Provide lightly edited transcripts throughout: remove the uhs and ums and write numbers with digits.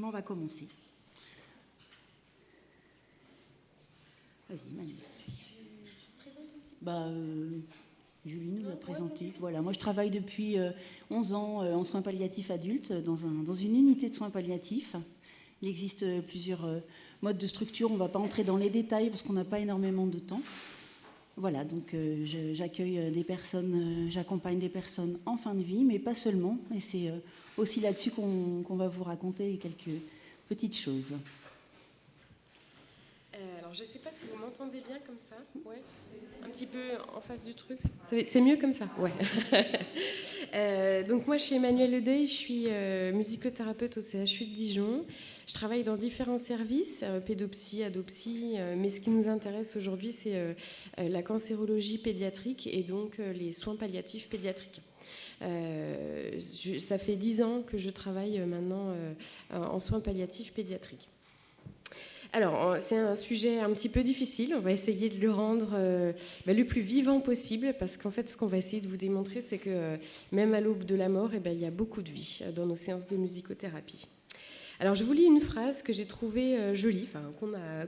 on va commencer. Vas-y, Manuel. Tu te présentes un petit peu Julie nous a présenté. Voilà, moi je travaille depuis 11 ans en soins palliatifs adultes dans une unité de soins palliatifs. Il existe plusieurs modes de structure. On ne va pas entrer dans les détails parce qu'on n'a pas énormément de temps. Voilà, donc j'accueille des personnes, j'accompagne des personnes en fin de vie, mais pas seulement. Et c'est aussi là-dessus qu'on va vous raconter quelques petites choses. Alors, je ne sais pas si vous m'entendez bien comme ça. Ouais. Un petit peu en face du truc. C'est mieux comme ça. Ouais. Donc moi, je suis Emmanuelle Ledeuil. Je suis musicothérapeute au CHU de Dijon. Je travaille dans différents services, pédopsie, adopsie. Mais ce qui nous intéresse aujourd'hui, c'est la cancérologie pédiatrique et donc les soins palliatifs pédiatriques. Ça fait 10 ans que je travaille maintenant en soins palliatifs pédiatriques. Alors, c'est un sujet un petit peu difficile. On va essayer de le rendre le plus vivant possible parce qu'en fait, ce qu'on va essayer de vous démontrer, c'est que même à l'aube de la mort, il y a beaucoup de vie dans nos séances de musicothérapie. Alors, je vous lis une phrase que j'ai trouvée jolie,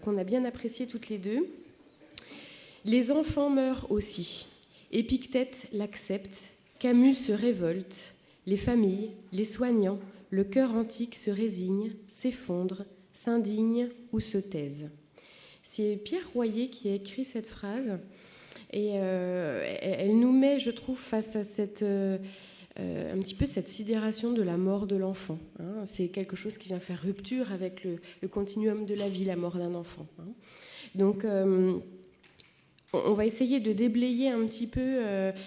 qu'on a bien appréciée toutes les deux. « Les enfants meurent aussi. Épictète l'accepte. Camus se révolte. Les familles, les soignants, le cœur antique se résigne, s'effondre, s'indigne ou se taise. » C'est Pierre Royer qui a écrit cette phrase et elle nous met, je trouve, face à un petit peu cette sidération de la mort de l'enfant. Hein. C'est quelque chose qui vient faire rupture avec le continuum de la vie, la mort d'un enfant. Hein. Donc, on va essayer de déblayer un petit peu.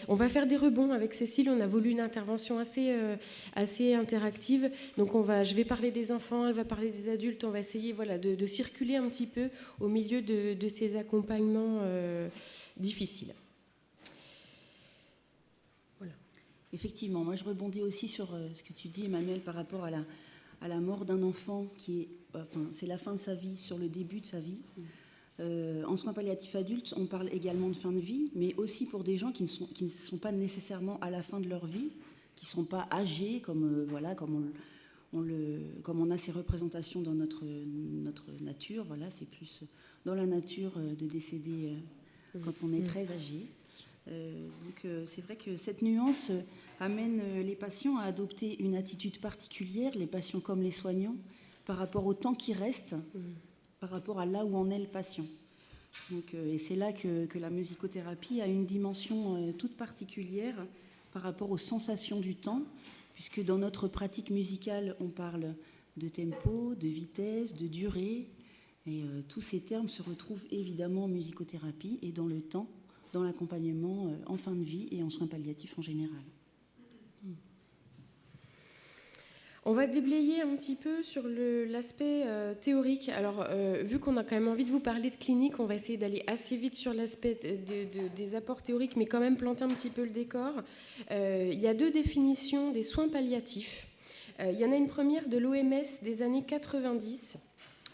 On va faire des rebonds avec Cécile. On a voulu une intervention assez interactive. Donc je vais parler des enfants, elle va parler des adultes. On va essayer de circuler un petit peu au milieu de ces accompagnements difficiles. Voilà. Effectivement, moi je rebondis aussi sur ce que tu dis, Emmanuel, par rapport à la mort d'un enfant c'est la fin de sa vie, sur le début de sa vie. En soins palliatifs adultes, on parle également de fin de vie, mais aussi pour des gens qui ne sont pas nécessairement à la fin de leur vie, qui ne sont pas âgés, comme on a ces représentations dans notre nature. Voilà, c'est plus dans la nature de décéder quand on est très âgé. Donc c'est vrai que cette nuance amène les patients à adopter une attitude particulière, les patients comme les soignants, par rapport au temps qui reste, par rapport à là où en est le patient. Donc, et c'est là que la musicothérapie a une dimension toute particulière par rapport aux sensations du temps, puisque dans notre pratique musicale, on parle de tempo, de vitesse, de durée, et tous ces termes se retrouvent évidemment en musicothérapie et dans le temps, dans l'accompagnement en fin de vie et en soins palliatifs en général. On va déblayer un petit peu sur l'aspect théorique. Alors, vu qu'on a quand même envie de vous parler de clinique, on va essayer d'aller assez vite sur l'aspect des apports théoriques, mais quand même planter un petit peu le décor. Il y a 2 définitions des soins palliatifs. Il y en a une première de l'OMS des années 90.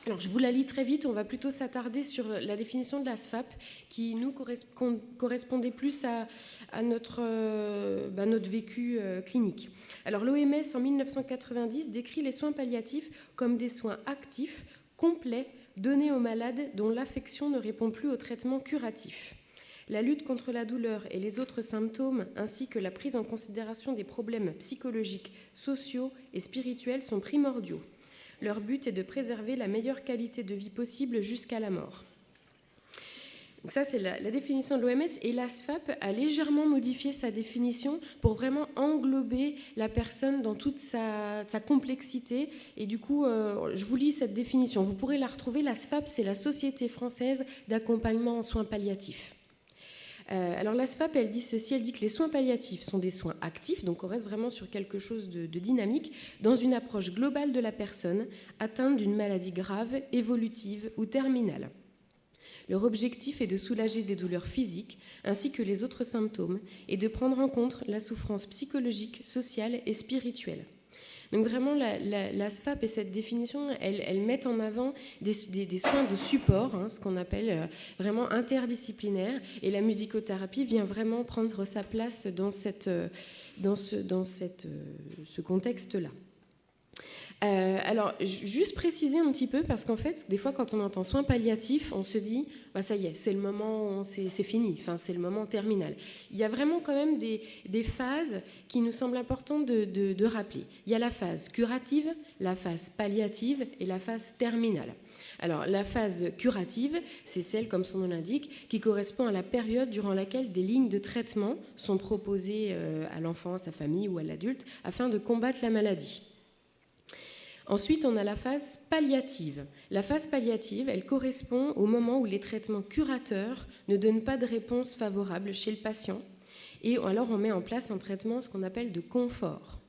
Alors, je vous la lis très vite, on va plutôt s'attarder sur la définition de la SFAP qui nous correspondait plus à notre vécu clinique. Alors, l'OMS, en 1990, décrit les soins palliatifs comme des soins actifs, complets, donnés aux malades dont l'affection ne répond plus au traitement curatif. La lutte contre la douleur et les autres symptômes, ainsi que la prise en considération des problèmes psychologiques, sociaux et spirituels sont primordiaux. Leur but est de préserver la meilleure qualité de vie possible jusqu'à la mort. Donc ça, c'est la définition de l'OMS. Et la SFAP a légèrement modifié sa définition pour vraiment englober la personne dans toute sa complexité. Et du coup, je vous lis cette définition. Vous pourrez la retrouver. La SFAP, c'est la Société française d'accompagnement en soins palliatifs. Alors la SFAP, elle dit ceci, elle dit que les soins palliatifs sont des soins actifs, donc on reste vraiment sur quelque chose de dynamique, dans une approche globale de la personne atteinte d'une maladie grave, évolutive ou terminale. Leur objectif est de soulager des douleurs physiques ainsi que les autres symptômes et de prendre en compte la souffrance psychologique, sociale et spirituelle. Donc vraiment, la SFAP et cette définition, elles mettent en avant des soins de support, hein, ce qu'on appelle vraiment interdisciplinaire, et la musicothérapie vient vraiment prendre sa place dans ce contexte-là. Alors, juste préciser un petit peu, parce qu'en fait, des fois, quand on entend soins palliatifs, on se dit, bah, ça y est, c'est le moment, c'est fini, enfin, c'est le moment terminal. Il y a vraiment quand même des phases qui nous semblent importantes de rappeler. Il y a la phase curative, la phase palliative et la phase terminale. Alors, la phase curative, c'est celle, comme son nom l'indique, qui correspond à la période durant laquelle des lignes de traitement sont proposées à l'enfant, à sa famille ou à l'adulte, afin de combattre la maladie. Ensuite, on a la phase palliative. La phase palliative, elle correspond au moment où les traitements curateurs ne donnent pas de réponse favorable chez le patient. Et alors, on met en place un traitement, ce qu'on appelle de confort.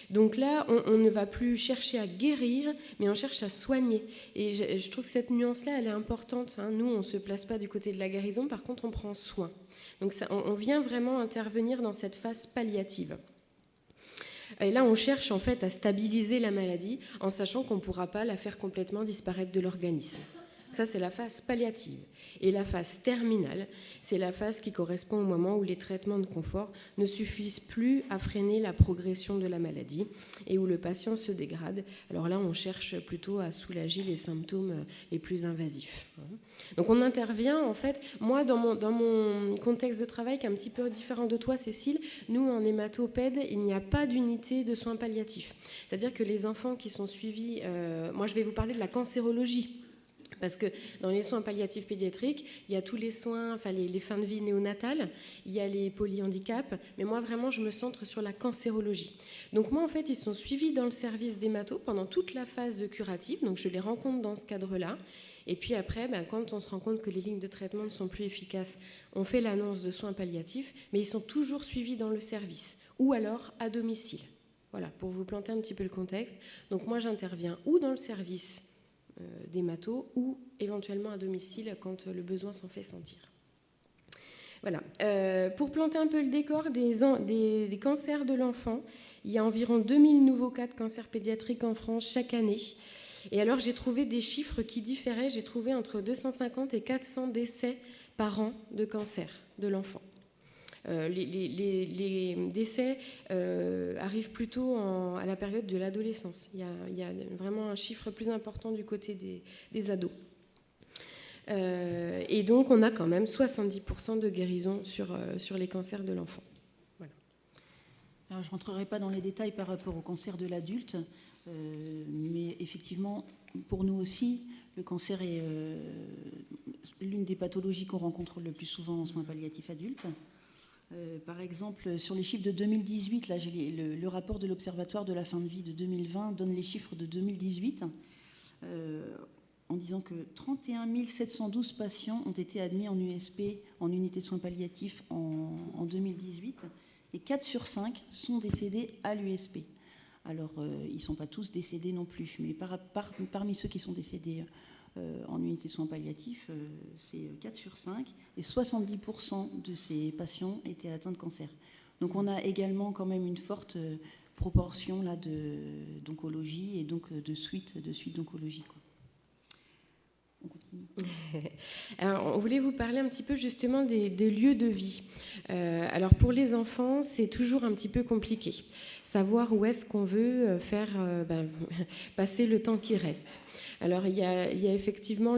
Donc là, on ne va plus chercher à guérir, mais on cherche à soigner. Et je trouve que cette nuance-là, elle est importante. Nous, on ne se place pas du côté de la guérison, par contre, on prend soin. Donc ça, on vient vraiment intervenir dans cette phase palliative. Et là, on cherche en fait à stabiliser la maladie en sachant qu'on ne pourra pas la faire complètement disparaître de l'organisme. Ça, c'est la phase palliative. Et la phase terminale, c'est la phase qui correspond au moment où les traitements de confort ne suffisent plus à freiner la progression de la maladie et où le patient se dégrade. Alors là, on cherche plutôt à soulager les symptômes les plus invasifs. Donc on intervient, en fait, moi, dans mon contexte de travail, qui est un petit peu différent de toi, Cécile, nous, en hématopède, il n'y a pas d'unité de soins palliatifs. C'est-à-dire que les enfants qui sont suivis... moi, je vais vous parler de la cancérologie. Parce que dans les soins palliatifs pédiatriques, il y a tous les soins, enfin les fins de vie néonatales, il y a les polyhandicaps, mais moi vraiment je me centre sur la cancérologie. Donc moi en fait ils sont suivis dans le service d'hémato pendant toute la phase curative, donc je les rencontre dans ce cadre-là. Et puis après, quand on se rend compte que les lignes de traitement ne sont plus efficaces, on fait l'annonce de soins palliatifs, mais ils sont toujours suivis dans le service ou alors à domicile. Voilà, pour vous planter un petit peu le contexte. Donc moi j'interviens ou dans le service d'hémato ou éventuellement à domicile quand le besoin s'en fait sentir. Voilà. Pour planter un peu le décor des cancers de l'enfant, il y a environ 2000 nouveaux cas de cancer pédiatrique en France chaque année. Et alors j'ai trouvé des chiffres qui différaient. J'ai trouvé entre 250 et 400 décès par an de cancer de l'enfant. Les décès arrivent plutôt à la période de l'adolescence. Il y a vraiment un chiffre plus important du côté des ados. Et donc, on a quand même 70% de guérison sur les cancers de l'enfant. Voilà. Alors, je ne rentrerai pas dans les détails par rapport au cancer de l'adulte, mais effectivement, pour nous aussi, le cancer est l'une des pathologies qu'on rencontre le plus souvent en soins palliatifs adultes. Par exemple, sur les chiffres de 2018, là, j'ai le rapport de l'Observatoire de la fin de vie de 2020 donne les chiffres de 2018 en disant que 31 712 patients ont été admis en USP, en unité de soins palliatifs, en 2018, et 4 sur 5 sont décédés à l'USP. Alors, ils ne sont pas tous décédés non plus, mais parmi ceux qui sont décédés en unité de soins palliatifs, c'est 4 sur 5, et 70% de ces patients étaient atteints de cancer. Donc on a également quand même une forte proportion là, d'oncologie et donc de suite d'oncologie, quoi. On continue. Alors, on voulait vous parler un petit peu justement des lieux de vie. Alors pour les enfants, c'est toujours un petit peu compliqué. Savoir où est-ce qu'on veut faire passer le temps qui reste. Alors il y a effectivement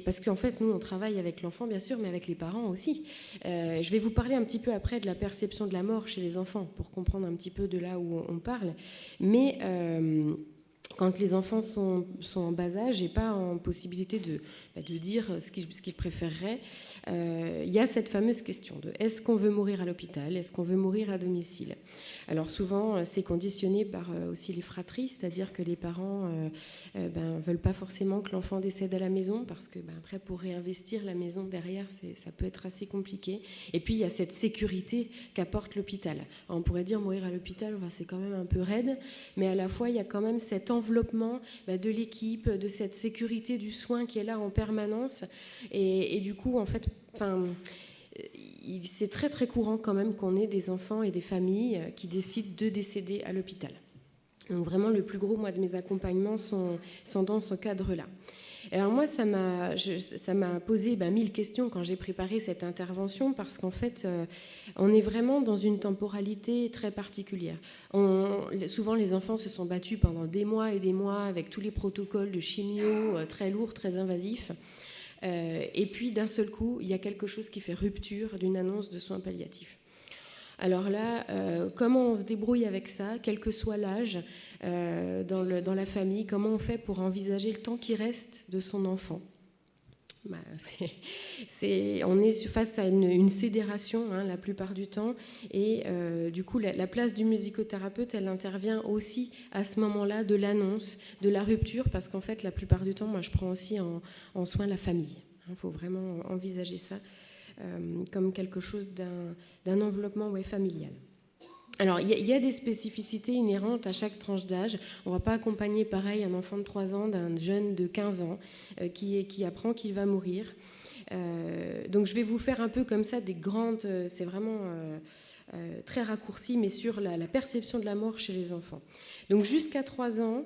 parce qu'en fait nous on travaille avec l'enfant bien sûr, mais avec les parents aussi. Je vais vous parler un petit peu après de la perception de la mort chez les enfants pour comprendre un petit peu de là où on parle. Mais quand les enfants sont en bas âge et pas en possibilité de dire ce qu'ils préféreraient, il y a cette fameuse question de est-ce qu'on veut mourir à l'hôpital, est-ce qu'on veut mourir à domicile. Alors souvent c'est conditionné par aussi les fratries, c'est-à-dire que les parents veulent pas forcément que l'enfant décède à la maison parce que après pour réinvestir la maison derrière ça peut être assez compliqué. Et puis il y a cette sécurité qu'apporte l'hôpital. Alors, on pourrait dire mourir à l'hôpital, c'est quand même un peu raide, mais à la fois il y a quand même cet enveloppement de l'équipe, de cette sécurité du soin qui est là en permanence. Et du coup, en fait, c'est très très courant quand même qu'on ait des enfants et des familles qui décident de décéder à l'hôpital. Donc vraiment, le plus gros, moi, de mes accompagnements sont dans ce cadre-là. Alors moi, ça m'a posé 1000 questions quand j'ai préparé cette intervention, parce qu'en fait, on est vraiment dans une temporalité très particulière. Souvent, les enfants se sont battus pendant des mois et des mois avec tous les protocoles de chimio très lourds, très invasifs. Et puis, d'un seul coup, il y a quelque chose qui fait rupture d'une annonce de soins palliatifs. Alors là, comment on se débrouille avec ça, quel que soit l'âge dans la famille, comment on fait pour envisager le temps qui reste de son enfant? On est face à une sidération la plupart du temps, et du coup la place du musicothérapeute, elle intervient aussi à ce moment-là de l'annonce, de la rupture, parce qu'en fait la plupart du temps, moi je prends aussi en soin la famille. Il faut vraiment envisager ça comme quelque chose d'un enveloppement familial. Alors, il y a des spécificités inhérentes à chaque tranche d'âge. On ne va pas accompagner pareil un enfant de 3 ans d'un jeune de 15 ans qui apprend qu'il va mourir. Donc, je vais vous faire un peu comme ça des grandes... c'est vraiment très raccourci, mais sur la perception de la mort chez les enfants. Donc, jusqu'à 3 ans,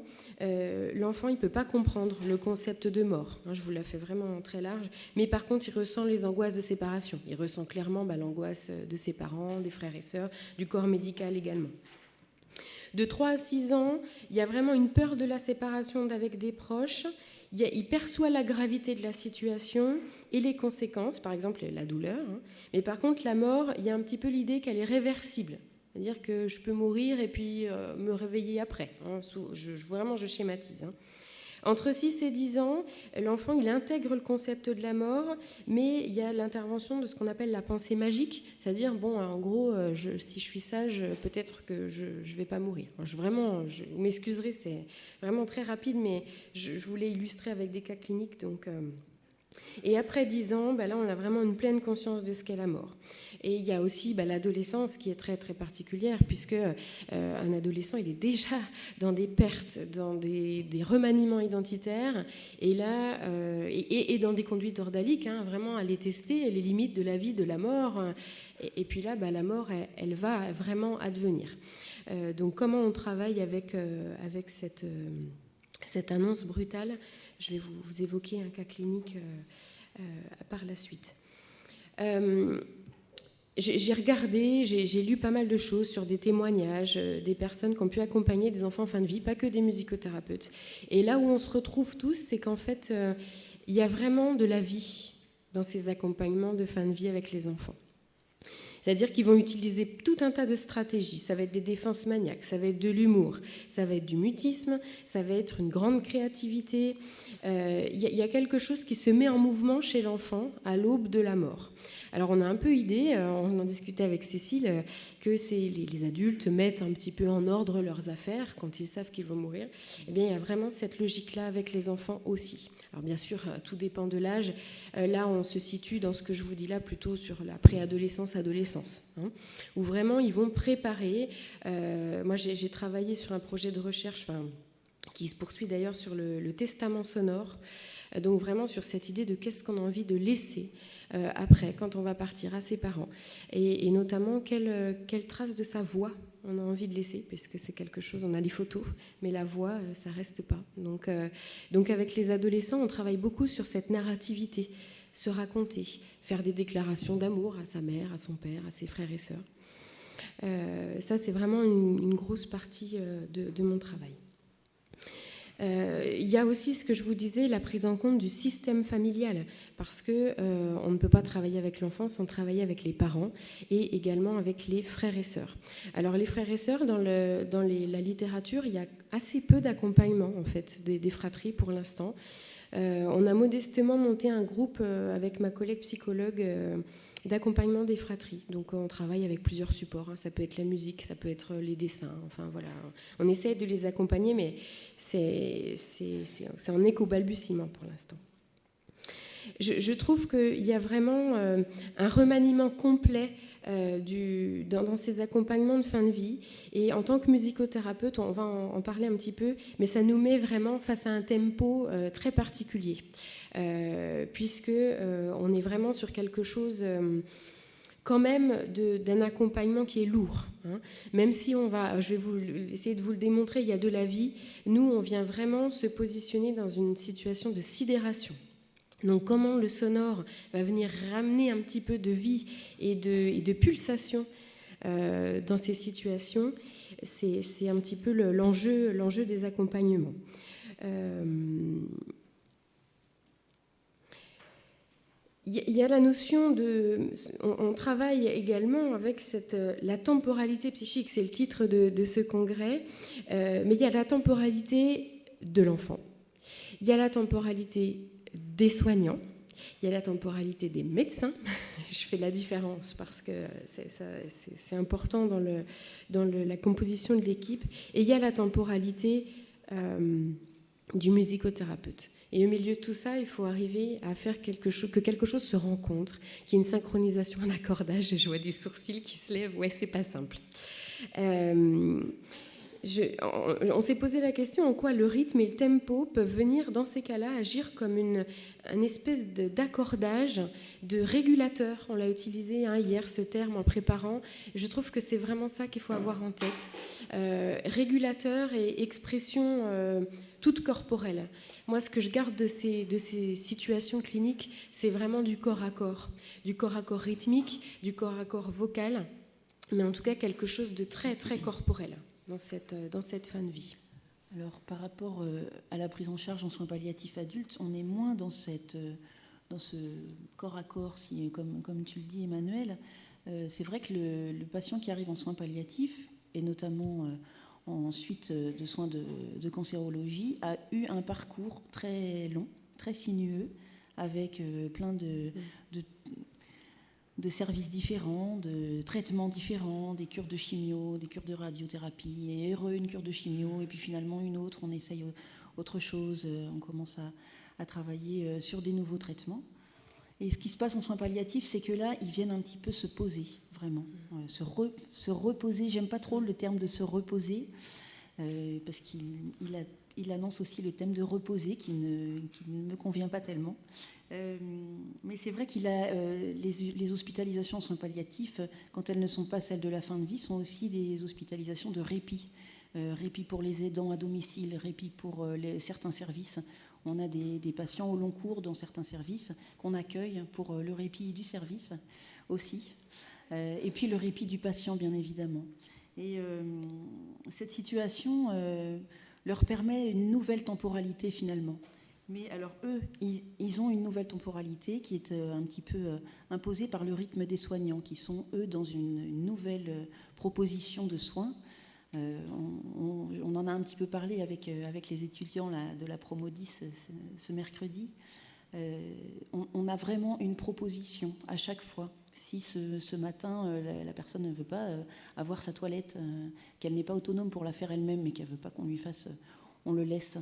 l'enfant, il ne peut pas comprendre le concept de mort. Je vous la fais vraiment très large. Mais par contre, il ressent les angoisses de séparation. Il ressent clairement l'angoisse de ses parents, des frères et sœurs, du corps médical également. De 3 à 6 ans, il y a vraiment une peur de la séparation avec des proches. Il perçoit la gravité de la situation et les conséquences, par exemple la douleur. Mais par contre, la mort, il y a un petit peu l'idée qu'elle est réversible. C'est-à-dire que je peux mourir et puis me réveiller après. Vraiment, je schématise. Entre 6 et 10 ans, l'enfant, il intègre le concept de la mort, mais il y a l'intervention de ce qu'on appelle la pensée magique, c'est-à-dire, en gros, si je suis sage, peut-être que je ne vais pas mourir. Vous m'excuserez, c'est vraiment très rapide, mais je voulais illustrer avec des cas cliniques. Et après 10 ans, là, on a vraiment une pleine conscience de ce qu'est la mort. Et il y a aussi l'adolescence qui est très, très particulière, puisque un adolescent, il est déjà dans des pertes, dans des remaniements identitaires, et là, et dans des conduites ordaliques, vraiment à les tester, les limites de la vie, de la mort. Et puis là, la mort, elle va vraiment advenir. Donc, comment on travaille avec cette annonce brutale? Je vais vous évoquer un cas clinique par la suite. J'ai regardé, j'ai lu pas mal de choses sur des témoignages, des personnes qui ont pu accompagner des enfants en fin de vie, pas que des musicothérapeutes. Et là où on se retrouve tous, c'est qu'en fait, il y a vraiment de la vie dans ces accompagnements de fin de vie avec les enfants. C'est-à-dire qu'ils vont utiliser tout un tas de stratégies. Ça va être des défenses maniaques, ça va être de l'humour, ça va être du mutisme, ça va être une grande créativité. Il y a quelque chose qui se met en mouvement chez l'enfant à l'aube de la mort. Alors on a un peu idée, on en discutait avec Cécile, que les adultes mettent un petit peu en ordre leurs affaires quand ils savent qu'ils vont mourir. Eh bien, il y a vraiment cette logique-là avec les enfants aussi. Alors bien sûr, tout dépend de l'âge. Là, on se situe dans ce que je vous dis là plutôt sur la préadolescence-adolescence, où vraiment ils vont préparer. Moi, j'ai travaillé sur un projet de recherche qui se poursuit d'ailleurs sur le testament sonore, donc vraiment sur cette idée de qu'est-ce qu'on a envie de laisser après, quand on va partir, à ses parents, et notamment quelle trace de sa voix on a envie de laisser, puisque c'est quelque chose, on a les photos, mais la voix, ça reste pas. Donc avec les adolescents, on travaille beaucoup sur cette narrativité, se raconter, faire des déclarations d'amour à sa mère, à son père, à ses frères et sœurs. Ça, c'est vraiment une grosse partie de mon travail. Il y a aussi ce que je vous disais, la prise en compte du système familial, parce que on ne peut pas travailler avec l'enfant sans travailler avec les parents et également avec les frères et sœurs. Alors les frères et sœurs, dans la littérature, il y a assez peu d'accompagnement en fait des fratries pour l'instant. On a modestement monté un groupe avec ma collègue psychologue d'accompagnement des fratries. Donc on travaille avec plusieurs supports. Ça peut être la musique, ça peut être les dessins. Enfin voilà, on essaie de les accompagner, mais c'est en éco-balbutiement pour l'instant. Je trouve qu'il y a vraiment un remaniement complet dans ces accompagnements de fin de vie. Et en tant que musicothérapeute, on va en parler un petit peu, mais ça nous met vraiment face à un tempo très particulier, puisque on est vraiment sur quelque chose quand même d'un accompagnement qui est lourd. Hein. Même si je vais essayer de vous le démontrer, il y a de la vie, nous, on vient vraiment se positionner dans une situation de sidération. Donc comment le sonore va venir ramener un petit peu de vie et de pulsation dans ces situations, c'est un petit peu l'enjeu des accompagnements. Il y a la notion on travaille également avec la temporalité psychique, c'est le titre de ce congrès, mais il y a la temporalité de l'enfant, il y a la temporalité des soignants, il y a la temporalité des médecins. Je fais la différence parce que c'est important dans la composition de l'équipe. Et il y a la temporalité du musicothérapeute. Et au milieu de tout ça, il faut arriver à faire que quelque chose se rencontre, qu'il y ait une synchronisation, un accordage. Je vois des sourcils qui se lèvent. Ouais, c'est pas simple. On s'est posé la question en quoi le rythme et le tempo peuvent venir, dans ces cas-là, agir comme une espèce d'accordage, de régulateur. On l'a utilisé hier, ce terme, en préparant. Je trouve que c'est vraiment ça qu'il faut avoir en tête. Régulateur et expression toute corporelle. Moi, ce que je garde de ces situations cliniques, c'est vraiment du corps à corps rythmique, du corps à corps vocal, mais en tout cas quelque chose de très, très corporel dans cette fin de vie. Alors, par rapport à la prise en charge en soins palliatifs adultes, on est moins dans ce corps à corps, comme tu le dis, Emmanuel. C'est vrai que le patient qui arrive en soins palliatifs, et notamment en suite de soins de cancérologie, a eu un parcours très long, très sinueux, avec plein de services différents, de traitements différents, des cures de chimio, des cures de radiothérapie, et une cure de chimio, et puis finalement une autre, on essaye autre chose, on commence à travailler sur des nouveaux traitements. Et ce qui se passe en soins palliatifs, c'est que là, ils viennent un petit peu se poser, vraiment, se reposer. J'aime pas trop le terme de se reposer, parce qu'il annonce aussi le thème de reposer, qui ne me convient pas tellement. Mais c'est vrai qu'il a les hospitalisations en soins palliatifs, quand elles ne sont pas celles de la fin de vie, sont aussi des hospitalisations de répit. Répit pour les aidants à domicile, répit pour certains services. On a des patients au long cours dans certains services qu'on accueille pour le répit du service aussi. Et puis le répit du patient, bien évidemment. Et cette situation leur permet une nouvelle temporalité finalement. Mais alors eux, ils ont une nouvelle temporalité qui est un petit peu imposée par le rythme des soignants, qui sont eux dans une nouvelle proposition de soins. On en a un petit peu parlé avec les étudiants de la promo 10 ce mercredi. On a vraiment une proposition à chaque fois. Si ce matin, la personne ne veut pas avoir sa toilette, qu'elle n'est pas autonome pour la faire elle-même, mais qu'elle ne veut pas qu'on lui fasse... On le laisse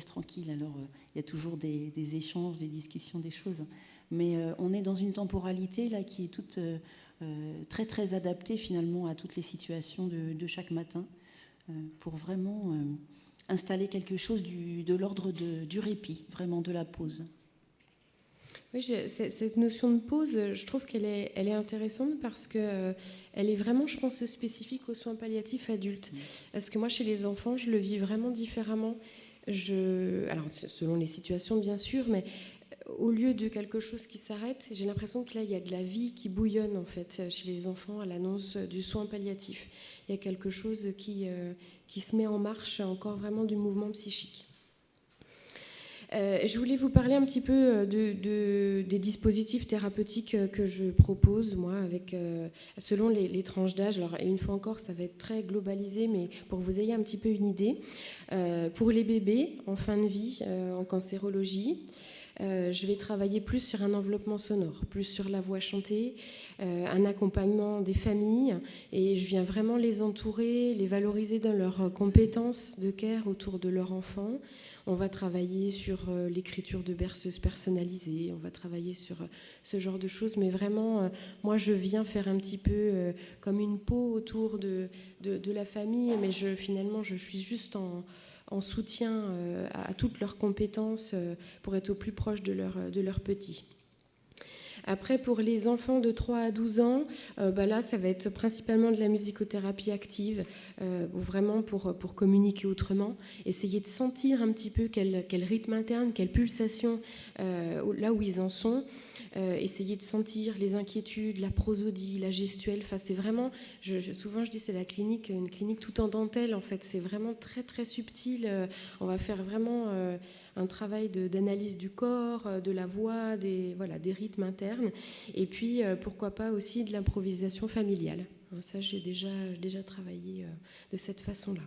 tranquille. Alors, il y a toujours des échanges, des discussions, des choses. Mais on est dans une temporalité là, qui est toute très, très adaptée finalement à toutes les situations de chaque matin pour vraiment installer quelque chose de l'ordre du répit, vraiment de la pause. Oui, cette notion de pause, je trouve qu'elle est intéressante parce qu'elle est vraiment, je pense, spécifique aux soins palliatifs adultes. Parce que moi, chez les enfants, je le vis vraiment différemment. Alors, selon les situations, bien sûr, mais au lieu de quelque chose qui s'arrête, j'ai l'impression que là, il y a de la vie qui bouillonne, en fait, chez les enfants à l'annonce du soin palliatif. Il y a quelque chose qui se met en marche, encore vraiment du mouvement psychique. Je voulais vous parler un petit peu des dispositifs thérapeutiques que je propose, moi, selon les tranches d'âge. Alors, et une fois encore, ça va être très globalisé, mais pour que vous ayez un petit peu une idée. Pour les bébés en fin de vie, en cancérologie, je vais travailler plus sur un enveloppement sonore, plus sur la voix chantée, un accompagnement des familles, et je viens vraiment les entourer, les valoriser dans leurs compétences de care autour de leur enfant. On va travailler sur l'écriture de berceuses personnalisées, on va travailler sur ce genre de choses, mais vraiment, moi je viens faire un petit peu comme une peau autour de la famille, mais finalement je suis juste en soutien à toutes leurs compétences pour être au plus proche de leurs petits. Après, pour les enfants de 3 à 12 ans, là, ça va être principalement de la musicothérapie active, vraiment pour communiquer autrement, essayer de sentir un petit peu quel rythme interne, quelle pulsation, là où ils en sont, essayer de sentir les inquiétudes, la prosodie, la gestuelle. Enfin, c'est vraiment, souvent je dis c'est une clinique tout en dentelle, en fait. C'est vraiment très, très subtil. On va faire vraiment un travail d'analyse du corps, de la voix, des rythmes internes. Et puis, pourquoi pas aussi de l'improvisation familiale. Ça, j'ai déjà travaillé de cette façon-là.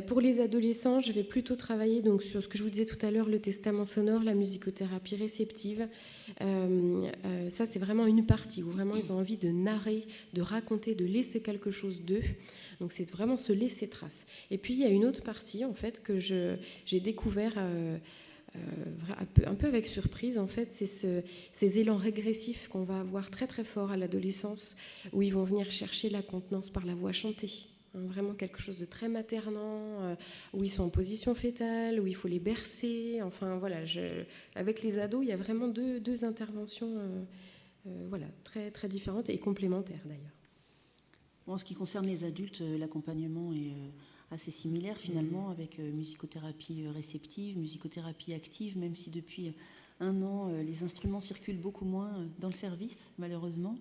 Pour les adolescents, je vais plutôt travailler donc, sur ce que je vous disais tout à l'heure, le testament sonore, la musicothérapie réceptive. Ça, c'est vraiment une partie où vraiment ils ont envie de narrer, de raconter, de laisser quelque chose d'eux. Donc c'est vraiment se laisser trace. Et puis il y a une autre partie en fait que j'ai découvert un peu avec surprise, en fait, c'est ces élans régressifs qu'on va avoir très très fort à l'adolescence, où ils vont venir chercher la contenance par la voix chantée. Vraiment quelque chose de très maternant, où ils sont en position fétale, où il faut les bercer. Enfin voilà, avec les ados, il y a vraiment deux interventions très, très différentes et complémentaires d'ailleurs. En ce qui concerne les adultes, l'accompagnement est assez similaire finalement, avec musicothérapie réceptive, musicothérapie active, même si depuis 1 an, les instruments circulent beaucoup moins dans le service, malheureusement.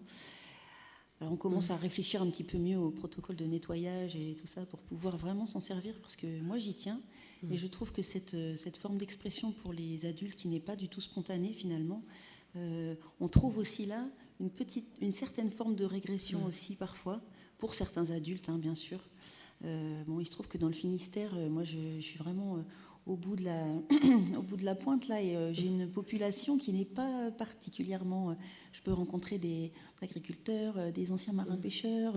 Alors on commence à réfléchir un petit peu mieux au protocole de nettoyage et tout ça pour pouvoir vraiment s'en servir, parce que moi j'y tiens et je trouve que cette forme d'expression pour les adultes qui n'est pas du tout spontanée finalement, on trouve aussi là une certaine forme de régression aussi parfois, pour certains adultes bien sûr. Il se trouve que dans le Finistère, moi je suis vraiment au bout de la pointe là, et j'ai une population qui n'est pas particulièrement. Je peux rencontrer des agriculteurs, des anciens marins-pêcheurs.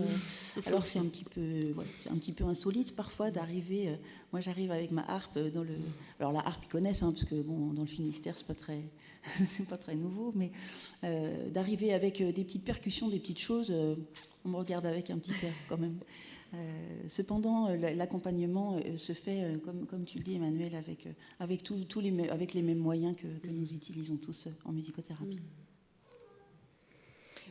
Alors c'est un petit peu insolite parfois d'arriver. Moi j'arrive avec ma harpe dans le. Alors la harpe ils connaissent, parce que dans le Finistère c'est pas très nouveau, mais d'arriver avec des petites percussions, des petites choses, on me regarde avec un petit air quand même. Cependant, l'accompagnement se fait, comme tu le dis, Emmanuel, avec les mêmes moyens que nous utilisons tous en musicothérapie.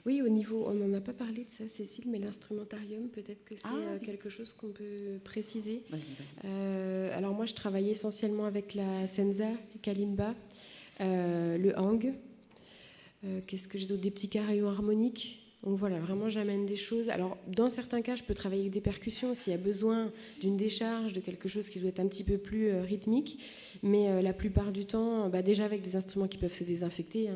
Oui, au niveau, on n'en a pas parlé de ça, Cécile, mais l'instrumentarium, peut-être que c'est quelque chose qu'on peut préciser. Vas-y. Alors moi, je travaille essentiellement avec la senza, le kalimba, le hang. Qu'est-ce que j'ai d'autre ? Des petits carillons harmoniques. Donc voilà, vraiment j'amène des choses. Alors dans certains cas, je peux travailler avec des percussions s'il y a besoin d'une décharge, de quelque chose qui doit être un petit peu plus rythmique. Mais la plupart du temps, déjà avec des instruments qui peuvent se désinfecter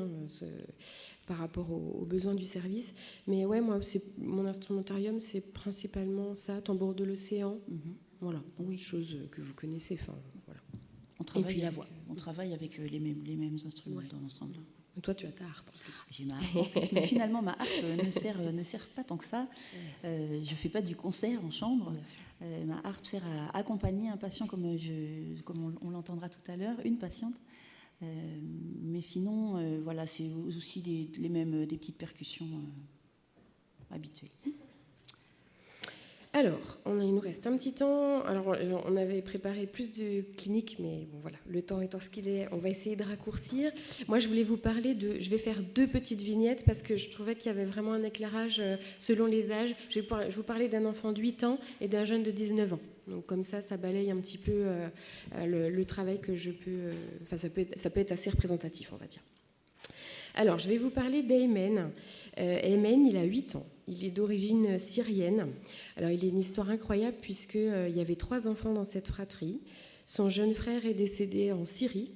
par rapport aux besoins du service. Mais ouais, moi, mon instrumentarium, c'est principalement ça, tambour de l'océan. Voilà, oui, chose que vous connaissez. Voilà. Et puis la voix. On travaille avec les mêmes instruments dans l'ensemble. Toi, tu as ta harpe en plus. J'ai ma harpe en plus, mais finalement, ma harpe ne sert pas tant que ça. Je ne fais pas du concert en chambre. Ma harpe sert à accompagner un patient, comme on l'entendra tout à l'heure, une patiente. Mais sinon, c'est aussi des petites percussions habituelles. Alors, il nous reste un petit temps. Alors, on avait préparé plus de cliniques, mais bon, voilà, le temps étant ce qu'il est, on va essayer de raccourcir. Moi, je voulais vous parler je vais faire 2 petites vignettes parce que je trouvais qu'il y avait vraiment un éclairage selon les âges. Je vais vous parler d'un enfant de 8 ans et d'un jeune de 19 ans. Donc, comme ça balaye un petit peu le travail que je peux... ça peut être assez représentatif, on va dire. Alors, je vais vous parler d'Aymen. Aymen, il a 8 ans. Il est d'origine syrienne. Alors, il a une histoire incroyable puisqu'il y avait 3 enfants dans cette fratrie. Son jeune frère est décédé en Syrie.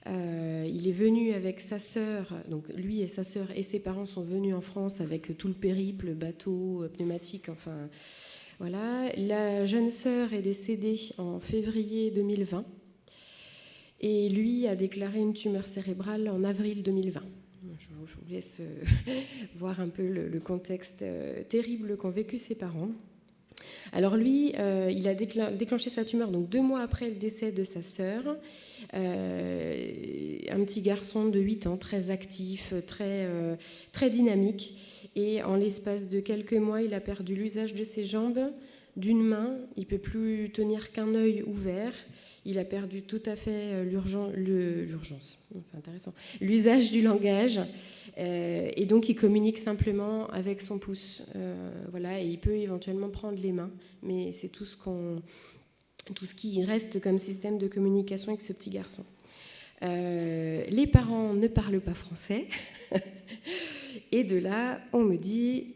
Il est venu avec sa sœur, donc lui et sa sœur et ses parents sont venus en France avec tout le périple, bateau, pneumatique, enfin voilà. La jeune sœur est décédée en février 2020 et lui a déclaré une tumeur cérébrale en avril 2020. Je vous laisse voir un peu le contexte terrible qu'ont vécu ses parents. Alors lui, il a déclenché sa tumeur donc 2 mois après le décès de sa sœur. Un petit garçon de 8 ans, très actif, très dynamique. Et en l'espace de quelques mois, il a perdu l'usage de ses jambes, d'une main, il ne peut plus tenir qu'un œil ouvert. Il a perdu tout à fait l'urgence, c'est intéressant, l'usage du langage, et donc il communique simplement avec son pouce. Voilà, et il peut éventuellement prendre les mains, mais c'est tout ce qui reste comme système de communication avec ce petit garçon. Les parents ne parlent pas français, et de là, on me dit,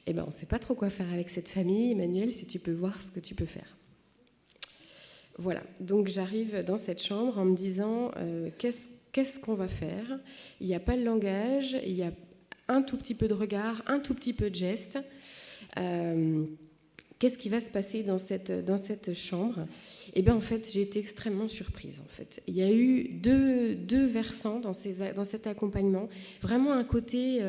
on ne sait pas trop quoi faire avec cette famille, Emmanuel, si tu peux voir ce que tu peux faire. Voilà, donc j'arrive dans cette chambre en me disant qu'est-ce qu'on va faire ? Il n'y a pas le langage, il y a un tout petit peu de regard, un tout petit peu de geste. Qu'est-ce qui va se passer dans cette chambre ? En fait, j'ai été extrêmement surprise. En fait, il y a eu deux versants dans cet accompagnement. Vraiment un côté,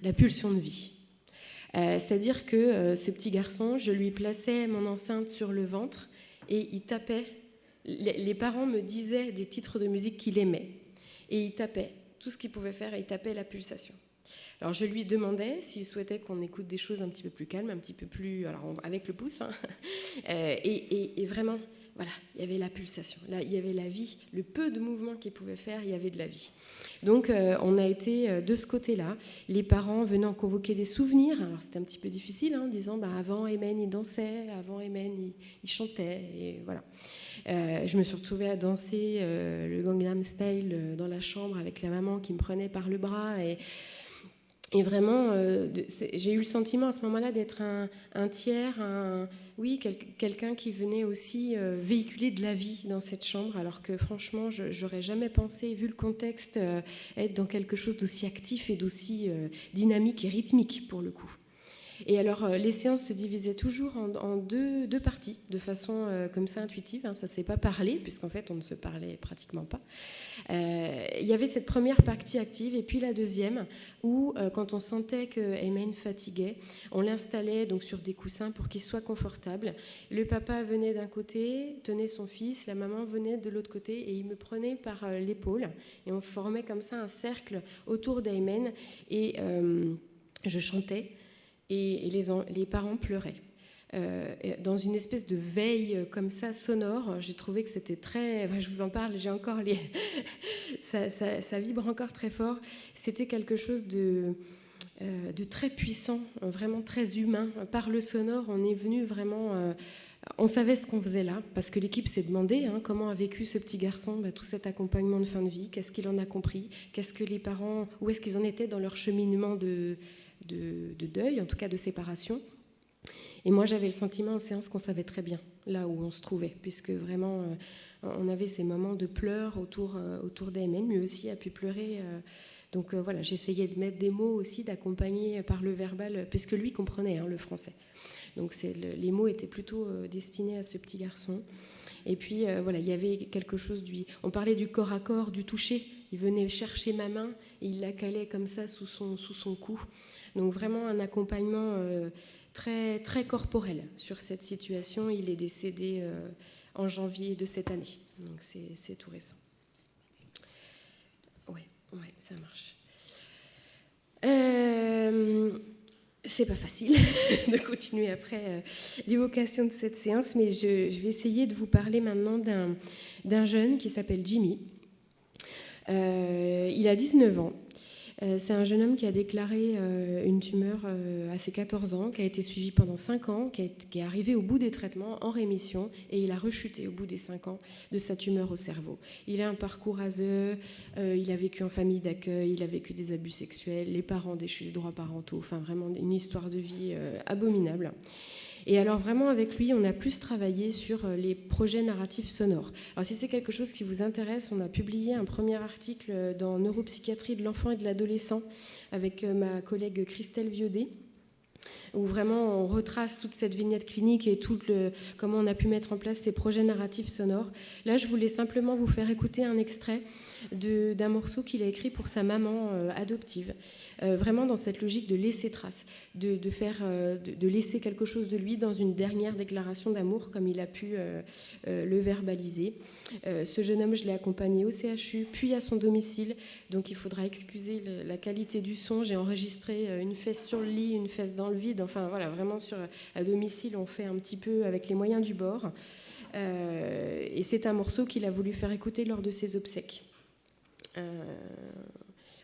la pulsion de vie. C'est-à-dire que ce petit garçon, je lui plaçais mon enceinte sur le ventre et il tapait. Les parents me disaient des titres de musique qu'il aimait. Et il tapait. Tout ce qu'il pouvait faire, il tapait la pulsation. Alors je lui demandais s'il souhaitait qu'on écoute des choses un petit peu plus calmes, un petit peu plus... Alors avec le pouce. Et vraiment, voilà, il y avait la pulsation. Là, il y avait la vie. Le peu de mouvement qu'il pouvait faire, il y avait de la vie. Donc, on a été de ce côté-là. Les parents venaient en convoquer des souvenirs. Alors, c'était un petit peu difficile, en disant, avant, Aymen, il dansait. Avant, Aymen, il chantait. Et voilà. Je me suis retrouvée à danser le Gangnam Style dans la chambre avec la maman qui me prenait par le bras. Et vraiment, j'ai eu le sentiment à ce moment-là d'être un tiers, quelqu'un qui venait aussi véhiculer de la vie dans cette chambre, alors que franchement, j'aurais jamais pensé, vu le contexte, être dans quelque chose d'aussi actif et d'aussi dynamique et rythmique pour le coup. Et alors, les séances se divisaient toujours en deux parties, de façon comme ça intuitive. Ça ne s'est pas parlé, puisqu'en fait, on ne se parlait pratiquement pas. Il y avait cette première partie active, et puis la deuxième, où, quand on sentait que Aymen fatiguait, on l'installait donc sur des coussins pour qu'il soit confortable. Le papa venait d'un côté, tenait son fils, la maman venait de l'autre côté, et il me prenait par l'épaule. Et on formait comme ça un cercle autour d'Aymen, et je chantais. Et les parents pleuraient. Dans une espèce de veille comme ça, sonore, j'ai trouvé que c'était très... je vous en parle, j'ai encore ça vibre encore très fort. C'était quelque chose de très puissant, vraiment très humain. Par le sonore, on est venu vraiment... on savait ce qu'on faisait là, parce que l'équipe s'est demandé comment a vécu ce petit garçon tout cet accompagnement de fin de vie, qu'est-ce qu'il en a compris, qu'est-ce que les parents... Où est-ce qu'ils en étaient dans leur cheminement de deuil, en tout cas de séparation. Et moi, j'avais le sentiment en séance qu'on savait très bien là où on se trouvait, puisque vraiment, on avait ces moments de pleurs autour d'Aymen, lui aussi a pu pleurer. Donc voilà, j'essayais de mettre des mots aussi, d'accompagner par le verbal, puisque lui comprenait le français. Donc les mots étaient plutôt destinés à ce petit garçon. Et puis voilà, il y avait quelque chose on parlait du corps à corps, du toucher. Il venait chercher ma main et il la calait comme ça sous son cou. Donc vraiment un accompagnement très, très corporel sur cette situation. Il est décédé en janvier de cette année. Donc c'est tout récent. Ouais, ça marche. C'est pas facile de continuer après l'évocation de cette séance, mais je vais essayer de vous parler maintenant d'un jeune qui s'appelle Jimmy. Il a 19 ans. C'est un jeune homme qui a déclaré une tumeur à ses 14 ans, qui a été suivi pendant 5 ans, qui est arrivé au bout des traitements, en rémission, et il a rechuté au bout des 5 ans de sa tumeur au cerveau. Il a un parcours haseux, il a vécu en famille d'accueil, il a vécu des abus sexuels, les parents déchus des droits parentaux, enfin vraiment une histoire de vie abominable. Et alors vraiment avec lui, on a plus travaillé sur les projets narratifs sonores. Alors si c'est quelque chose qui vous intéresse, on a publié un premier article dans Neuropsychiatrie de l'enfant et de l'adolescent avec ma collègue Christelle Viaudet, où vraiment on retrace toute cette vignette clinique et comment on a pu mettre en place ces projets narratifs sonores. Là, je voulais simplement vous faire écouter un extrait d'un morceau qu'il a écrit pour sa maman adoptive, vraiment dans cette logique de laisser trace, de laisser quelque chose de lui dans une dernière déclaration d'amour, comme il a pu le verbaliser. Ce jeune homme, je l'ai accompagné au CHU, puis à son domicile, donc il faudra excuser la qualité du son. J'ai enregistré une fesse sur le lit, une fesse dans dans le vide. Enfin voilà, vraiment à domicile, on fait un petit peu avec les moyens du bord. Et c'est un morceau qu'il a voulu faire écouter lors de ses obsèques.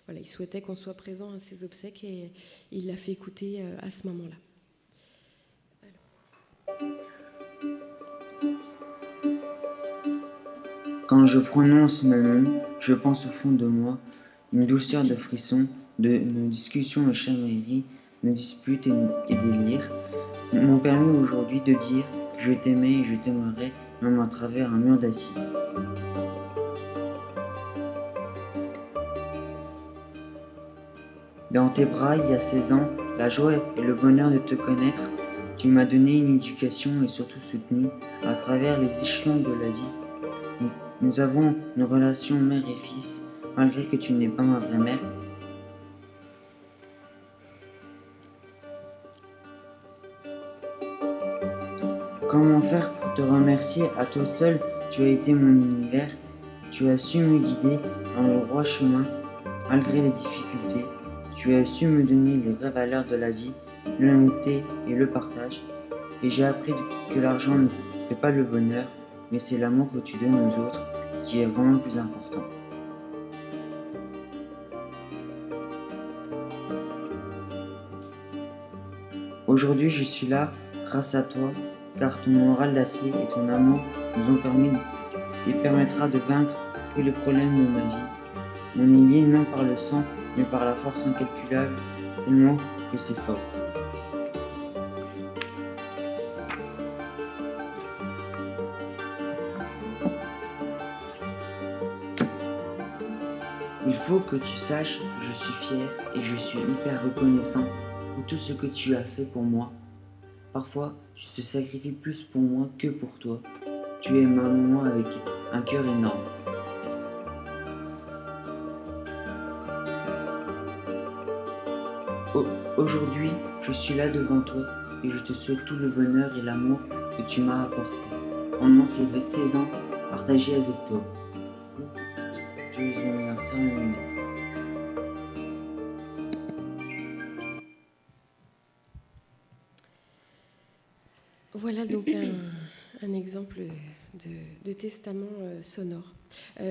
Voilà, il souhaitait qu'on soit présent à ses obsèques et il l'a fait écouter à ce moment-là. Quand je prononce mes noms, je pense au fond de moi une douceur de frisson, de nos discussions et chamailleries, nos disputes et délires, m'ont permis aujourd'hui de dire que je t'aimais et je t'aimerai même à travers un mur d'acier. Dans tes bras, il y a 16 ans, la joie et le bonheur de te connaître, tu m'as donné une éducation et surtout soutenu à travers les échelons de la vie. Nous avons une relation mère et fils, malgré que tu n'es pas ma vraie mère. Comment faire pour te remercier? À toi seul, tu as été mon univers. Tu as su me guider dans le droit chemin, malgré les difficultés. Tu as su me donner les vraies valeurs de la vie, l'honnêteté et le partage. Et j'ai appris que l'argent ne fait pas le bonheur, mais c'est l'amour que tu donnes aux autres qui est vraiment le plus important. Aujourd'hui, je suis là grâce à toi, car ton moral d'acier et ton amour nous ont permis et permettra de vaincre tous les problèmes de ma vie. On est lié non par le sang, mais par la force incalculable, tellement que c'est fort. Il faut que tu saches que je suis fier et je suis hyper reconnaissant pour tout ce que tu as fait pour moi. Parfois, tu te sacrifies plus pour moi que pour toi. Tu es ma maman avec un cœur énorme. Aujourd'hui, je suis là devant toi et je te souhaite tout le bonheur et l'amour que tu m'as apporté pendant ces 16 ans partagés avec toi. Joyeux anniversaire, mon ami. Voilà donc un exemple de testament sonore.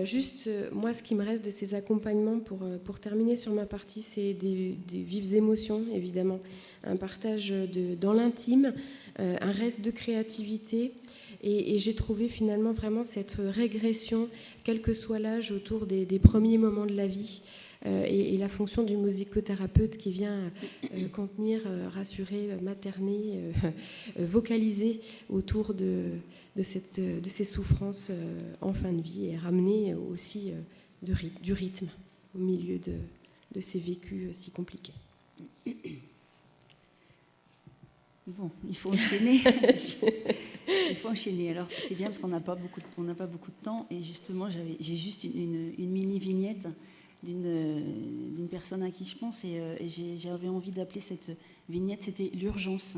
Juste, moi, ce qui me reste de ces accompagnements pour terminer sur ma partie, c'est des vives émotions, évidemment, un partage dans l'intime, un reste de créativité. Et j'ai trouvé finalement vraiment cette régression, quel que soit l'âge, autour des premiers moments de la vie. Et la fonction du musicothérapeute qui vient contenir, rassurer, materner, vocaliser autour de ces souffrances en fin de vie et ramener aussi du rythme au milieu de ces vécus si compliqués. Bon, il faut enchaîner. Il faut enchaîner. Alors, c'est bien parce qu'on n'a pas beaucoup de temps. Et justement, j'ai juste une mini-vignette d'une personne à qui je pense. Et j'avais envie d'appeler cette vignette, c'était l'urgence.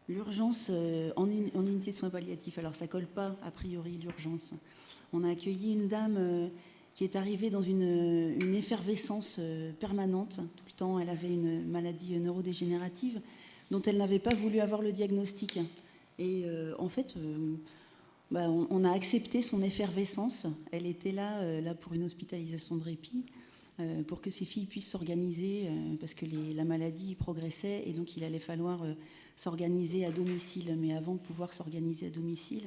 L'urgence en unité de soins palliatifs. Alors, ça ne colle pas, a priori, l'urgence. On a accueilli une dame qui est arrivée dans une effervescence permanente. Tout le temps, elle avait une maladie neurodégénérative dont elle n'avait pas voulu avoir le diagnostic. Et en fait, on a accepté son effervescence. Elle était là pour une hospitalisation de répit, pour que ses filles puissent s'organiser, parce que la maladie progressait, et donc il allait falloir s'organiser à domicile. Mais avant de pouvoir s'organiser à domicile,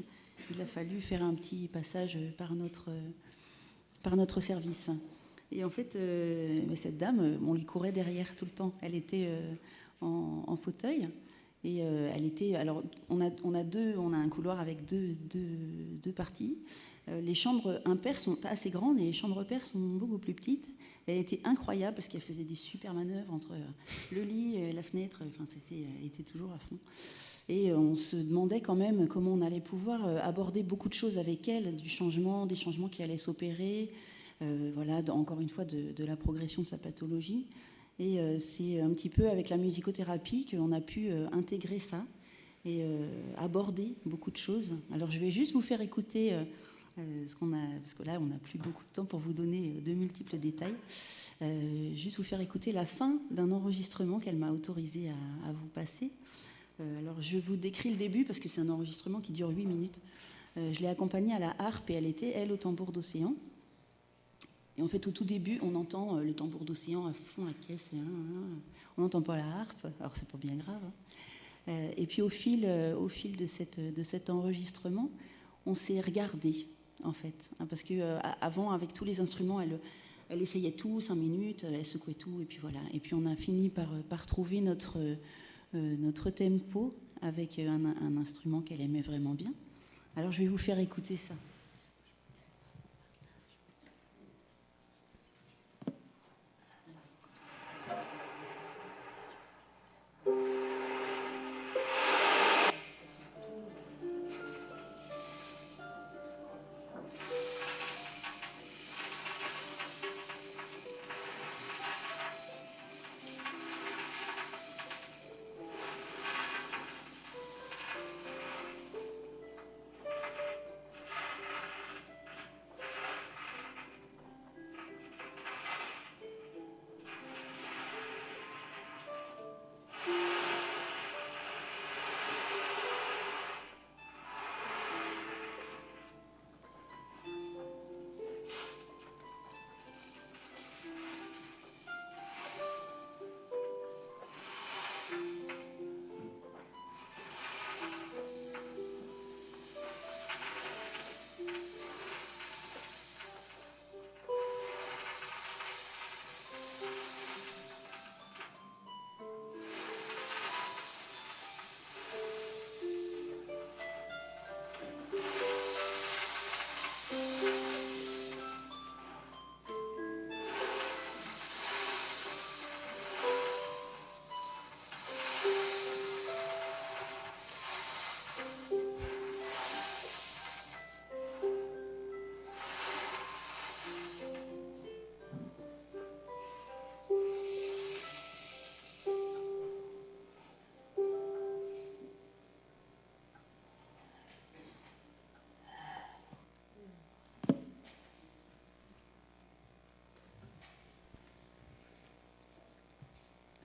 il a fallu faire un petit passage par notre service. Et en fait, cette dame, on lui courait derrière tout le temps. Elle était en fauteuil. Et elle était. Alors, on a un couloir avec deux parties. Les chambres impaires sont assez grandes et les chambres paires sont beaucoup plus petites. Elle était incroyable parce qu'elle faisait des super manœuvres entre le lit, la fenêtre. Enfin, elle était toujours à fond. Et on se demandait quand même comment on allait pouvoir aborder beaucoup de choses avec elle, des changements qui allaient s'opérer. Voilà, encore une fois, de la progression de sa pathologie. Et c'est un petit peu avec la musicothérapie qu'on a pu intégrer ça et aborder beaucoup de choses. Alors je vais juste vous faire écouter parce que là, on n'a plus beaucoup de temps pour vous donner de multiples détails. Juste vous faire écouter la fin d'un enregistrement qu'elle m'a autorisé à vous passer. Alors, je vous décris le début, parce que c'est un enregistrement qui dure 8 minutes. Je l'ai accompagnée à la harpe, et elle était, elle, au tambour d'océan. Et en fait, au tout début, on entend le tambour d'océan à fond, la caisse, on n'entend pas la harpe, alors c'est pas bien grave. Et puis au fil de cet enregistrement, on s'est regardé, en fait. Parce qu'avant, avec tous les instruments, elle essayait tout, 5 minutes, elle secouait tout, et puis voilà. Et puis on a fini par trouver notre tempo avec un instrument qu'elle aimait vraiment bien. Alors je vais vous faire écouter ça.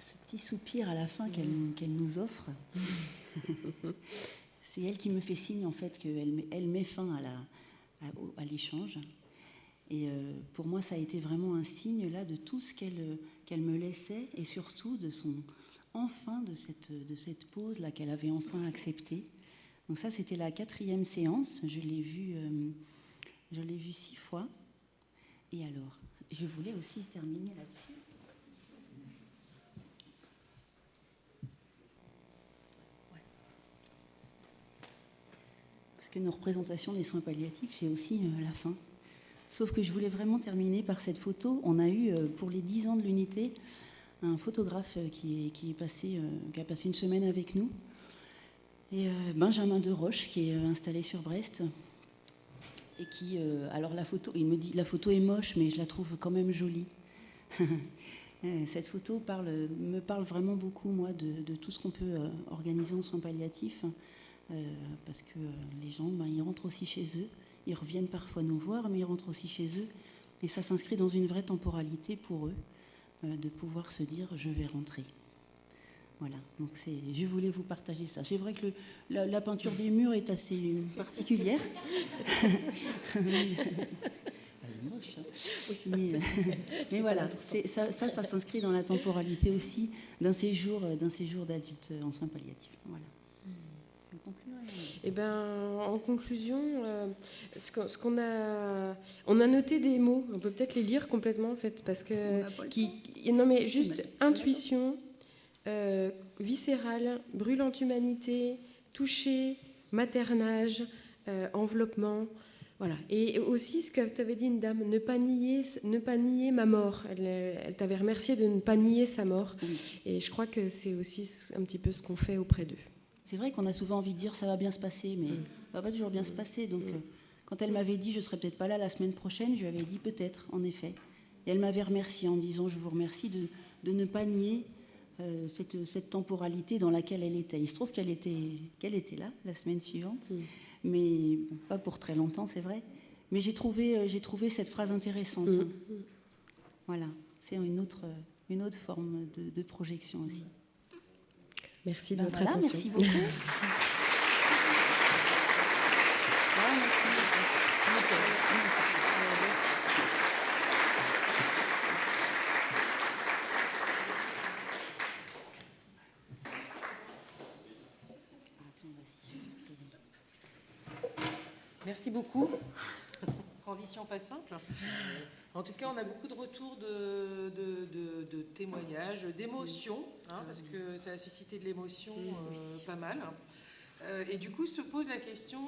Ce petit soupir à la fin qu'elle nous offre, c'est elle qui me fait signe en fait qu'elle met fin à l'échange. Et pour moi, ça a été vraiment un signe là de tout ce qu'elle me laissait, et surtout de cette pause là qu'elle avait enfin acceptée. Donc ça, c'était la 4e séance. Je l'ai vue 6 fois. Et alors, je voulais aussi terminer là-dessus. Parce que nos représentations des soins palliatifs, c'est aussi la fin. Sauf que je voulais vraiment terminer par cette photo. On a eu, pour les 10 ans de l'unité, un photographe qui a passé une semaine avec nous. Et Benjamin Deroche, qui est installé sur Brest. Et qui, alors la photo, il me dit, la photo est moche, mais je la trouve quand même jolie. Cette photo me parle vraiment beaucoup, moi, de tout ce qu'on peut organiser en soins palliatifs. Parce que les gens, ils rentrent aussi chez eux. Ils reviennent parfois nous voir, mais ils rentrent aussi chez eux. Et ça s'inscrit dans une vraie temporalité pour eux, de pouvoir se dire « je vais rentrer ». Voilà, donc je voulais vous partager ça. C'est vrai que la peinture des murs est assez particulière. Elle est moche, hein. Mais voilà, ça s'inscrit dans la temporalité aussi d'un séjour d'adulte en soins palliatifs. Voilà. Eh ben, en conclusion, on a noté des mots. On peut peut-être les lire complètement en fait, parce que non mais juste intuition, viscérale, brûlante humanité, toucher, maternage, enveloppement. Voilà. Et aussi ce que t'avais dit une dame, ne pas nier ma mort. Elle t'avait remercié de ne pas nier sa mort. Oui. Et je crois que c'est aussi un petit peu ce qu'on fait auprès d'eux. C'est vrai qu'on a souvent envie de dire ça va bien se passer, mais ça va pas toujours bien se passer. Donc, quand elle m'avait dit je serai peut-être pas là la semaine prochaine, je lui avais dit peut-être, en effet. Et elle m'avait remercié en disant je vous remercie de ne pas nier cette temporalité dans laquelle elle était. Il se trouve qu'elle était là la semaine suivante, mais bon, pas pour très longtemps, c'est vrai. Mais j'ai trouvé cette phrase intéressante. Voilà, c'est une autre forme de projection aussi. Merci de votre attention. Merci beaucoup. Merci beaucoup. Transition pas simple. En tout cas, on a beaucoup de retours de témoignages, d'émotions, parce que ça a suscité de l'émotion pas mal. Et du coup, se pose la question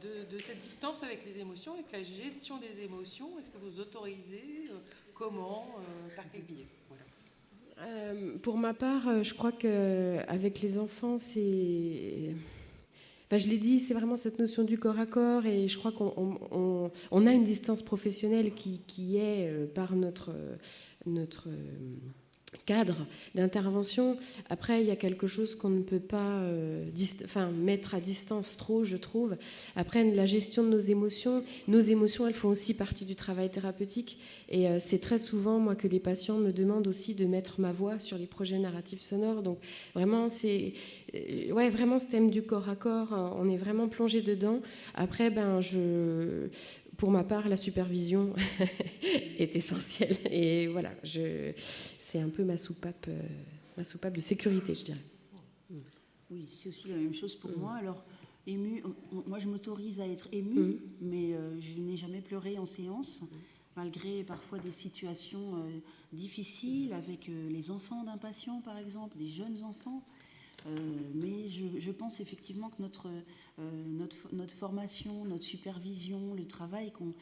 de cette distance avec les émotions, avec la gestion des émotions. Est-ce que vous autorisez comment, par quel biais? Voilà. Pour ma part, je crois qu'avec les enfants, c'est... Enfin, je l'ai dit, c'est vraiment cette notion du corps à corps, et je crois qu'on a une distance professionnelle qui est par notre cadre d'intervention. Après, il y a quelque chose qu'on ne peut pas mettre à distance trop, je trouve. Après, la gestion de nos émotions, elles font aussi partie du travail thérapeutique. Et c'est très souvent, moi, que les patients me demandent aussi de mettre ma voix sur les projets narratifs sonores. Donc, vraiment, vraiment ce thème du corps à corps, on est vraiment plongé dedans. Après, pour ma part, la supervision est essentielle. Et voilà, c'est un peu ma soupape de sécurité, je dirais. Oui, c'est aussi la même chose pour moi. Alors, émue, moi je m'autorise à être émue, mais je n'ai jamais pleuré en séance, malgré parfois des situations difficiles avec les enfants d'un patient, par exemple, des jeunes enfants. Mais je pense effectivement que notre formation, notre supervision, le travail qu'on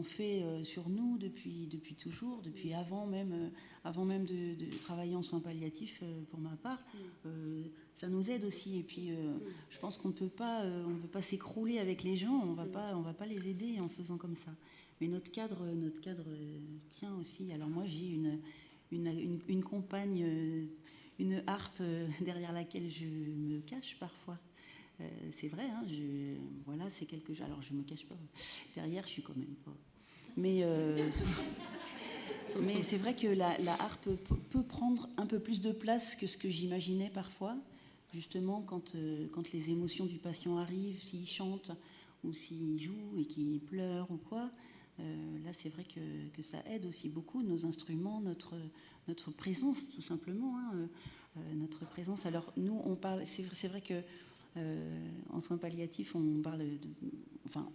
fait sur nous depuis toujours, depuis avant même de travailler en soins palliatifs pour ma part, ça nous aide aussi. Et puis je pense qu'on ne peut pas s'écrouler avec les gens, on va pas les aider en faisant comme ça. Mais notre cadre tient aussi. Alors moi j'ai une compagne, une harpe derrière laquelle je me cache parfois. C'est vrai, voilà, c'est quelque chose. Alors je me cache pas. Derrière, je suis quand même pas. Mais c'est vrai que la harpe peut prendre un peu plus de place que ce que j'imaginais parfois. Justement, quand les émotions du patient arrivent, s'il chante ou s'il joue et qu'il pleure ou quoi. Là, c'est vrai que ça aide aussi beaucoup nos instruments, notre présence, tout simplement. Notre présence. Alors nous, on parle. C'est vrai que en soins palliatifs, on parle,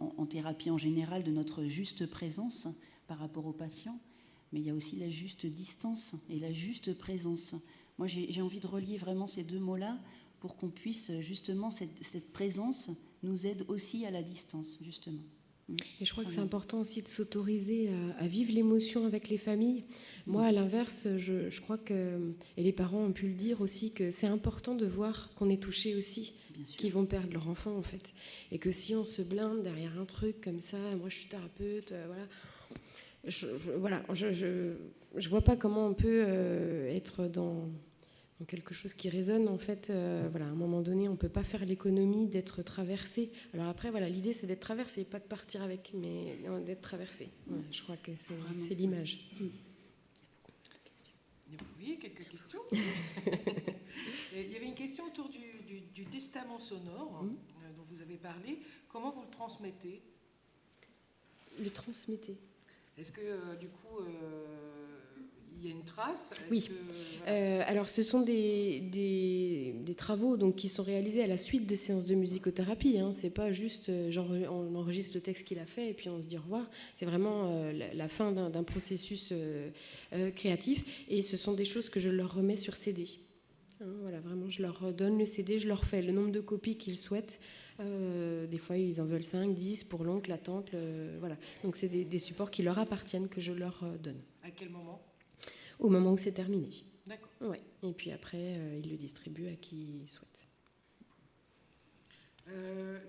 en thérapie en général, de notre juste présence par rapport aux patients, mais il y a aussi la juste distance et la juste présence. Moi, j'ai envie de relier vraiment ces deux mots-là pour qu'on puisse, justement, cette présence nous aide aussi à la distance, justement. Et je crois que c'est important aussi de s'autoriser à vivre l'émotion avec les familles. Moi, à l'inverse, je crois que, et les parents ont pu le dire aussi, que c'est important de voir qu'on est touché aussi, qu'ils vont perdre leur enfant, en fait. Et que si on se blinde derrière un truc comme ça, moi je suis thérapeute, voilà. Je vois pas comment on peut être dans quelque chose qui résonne, en fait. Voilà, à un moment donné, on peut pas faire l'économie d'être traversé. Alors après, voilà, l'idée c'est d'être traversé, pas de partir avec, mais d'être traversé. Voilà, je crois que c'est l'image. Oui, quelques questions. Il y avait une question autour du testament sonore dont vous avez parlé. Comment vous le transmettez? Le transmettez. Est-ce que, du coup, il y a une trace? Oui. Alors, ce sont des travaux donc, qui sont réalisés à la suite de séances de musicothérapie. C'est pas juste, genre, on enregistre le texte qu'il a fait et puis on se dit au revoir. C'est vraiment la fin d'un processus créatif. Et ce sont des choses que je leur remets sur CD. Voilà, vraiment, je leur donne le CD, je leur fais le nombre de copies qu'ils souhaitent. Des fois, ils en veulent 5, 10 pour l'oncle, la tante. Voilà. Donc, c'est des supports qui leur appartiennent que je leur donne. À quel moment? Au moment où c'est terminé. D'accord. Ouais. Et puis après, ils le distribuent à qui ils souhaitent.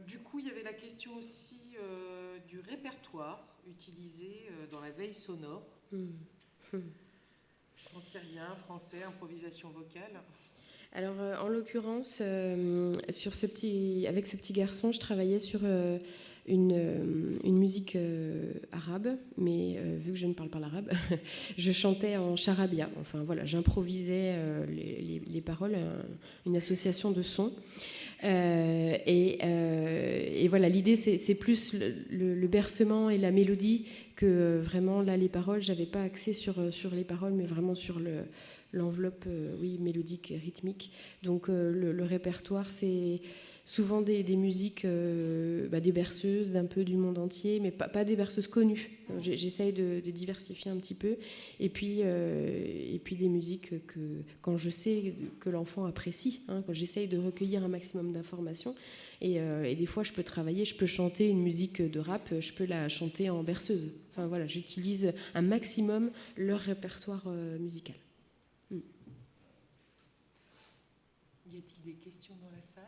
Du coup, il y avait la question aussi du répertoire utilisé dans la veille sonore. Transférien, français, improvisation vocale. Alors, en l'occurrence, avec ce petit garçon, je travaillais sur une musique arabe, mais vu que je ne parle pas l'arabe, je chantais en charabia. Enfin, voilà, j'improvisais les paroles, une association de sons. Et voilà, l'idée, c'est plus le bercement et la mélodie que vraiment, là, les paroles. J'avais pas axé sur les paroles, mais vraiment sur l'enveloppe mélodique, rythmique. Donc le répertoire, c'est souvent des musiques, des berceuses d'un peu du monde entier, mais pas des berceuses connues. J'essaye de diversifier un petit peu. Et puis des musiques quand je sais que l'enfant apprécie, quand j'essaye de recueillir un maximum d'informations. Et des fois, je peux chanter une musique de rap, je peux la chanter en berceuse. Enfin voilà, j'utilise un maximum leur répertoire musical. Y a-t-il des questions dans la salle?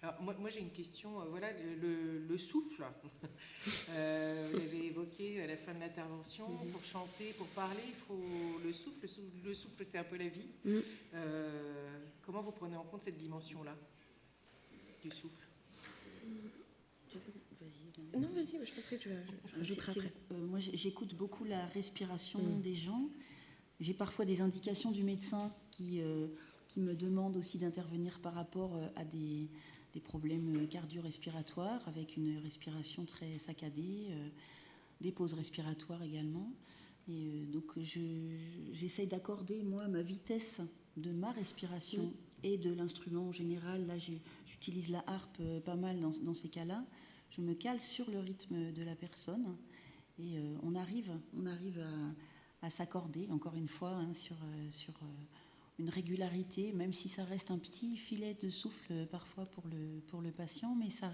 Alors, moi j'ai une question. Voilà, le souffle. Vous l'avez évoqué à la fin de l'intervention. Pour chanter, pour parler, il faut le souffle. Le souffle, c'est un peu la vie. Comment vous prenez en compte cette dimension-là du souffle? Non, vas-y, je pense que je rajouterai après. Moi, j'écoute beaucoup la respiration des gens. J'ai parfois des indications du médecin qui me demande aussi d'intervenir par rapport à des problèmes cardio-respiratoires avec une respiration très saccadée, des pauses respiratoires également. Et donc j'essaye d'accorder, moi, ma vitesse de ma respiration et de l'instrument en général. Là, j'utilise la harpe pas mal dans ces cas-là. Je me cale sur le rythme de la personne et on arrive à s'accorder, encore une fois, sur une régularité, même si ça reste un petit filet de souffle parfois pour le patient, mais ça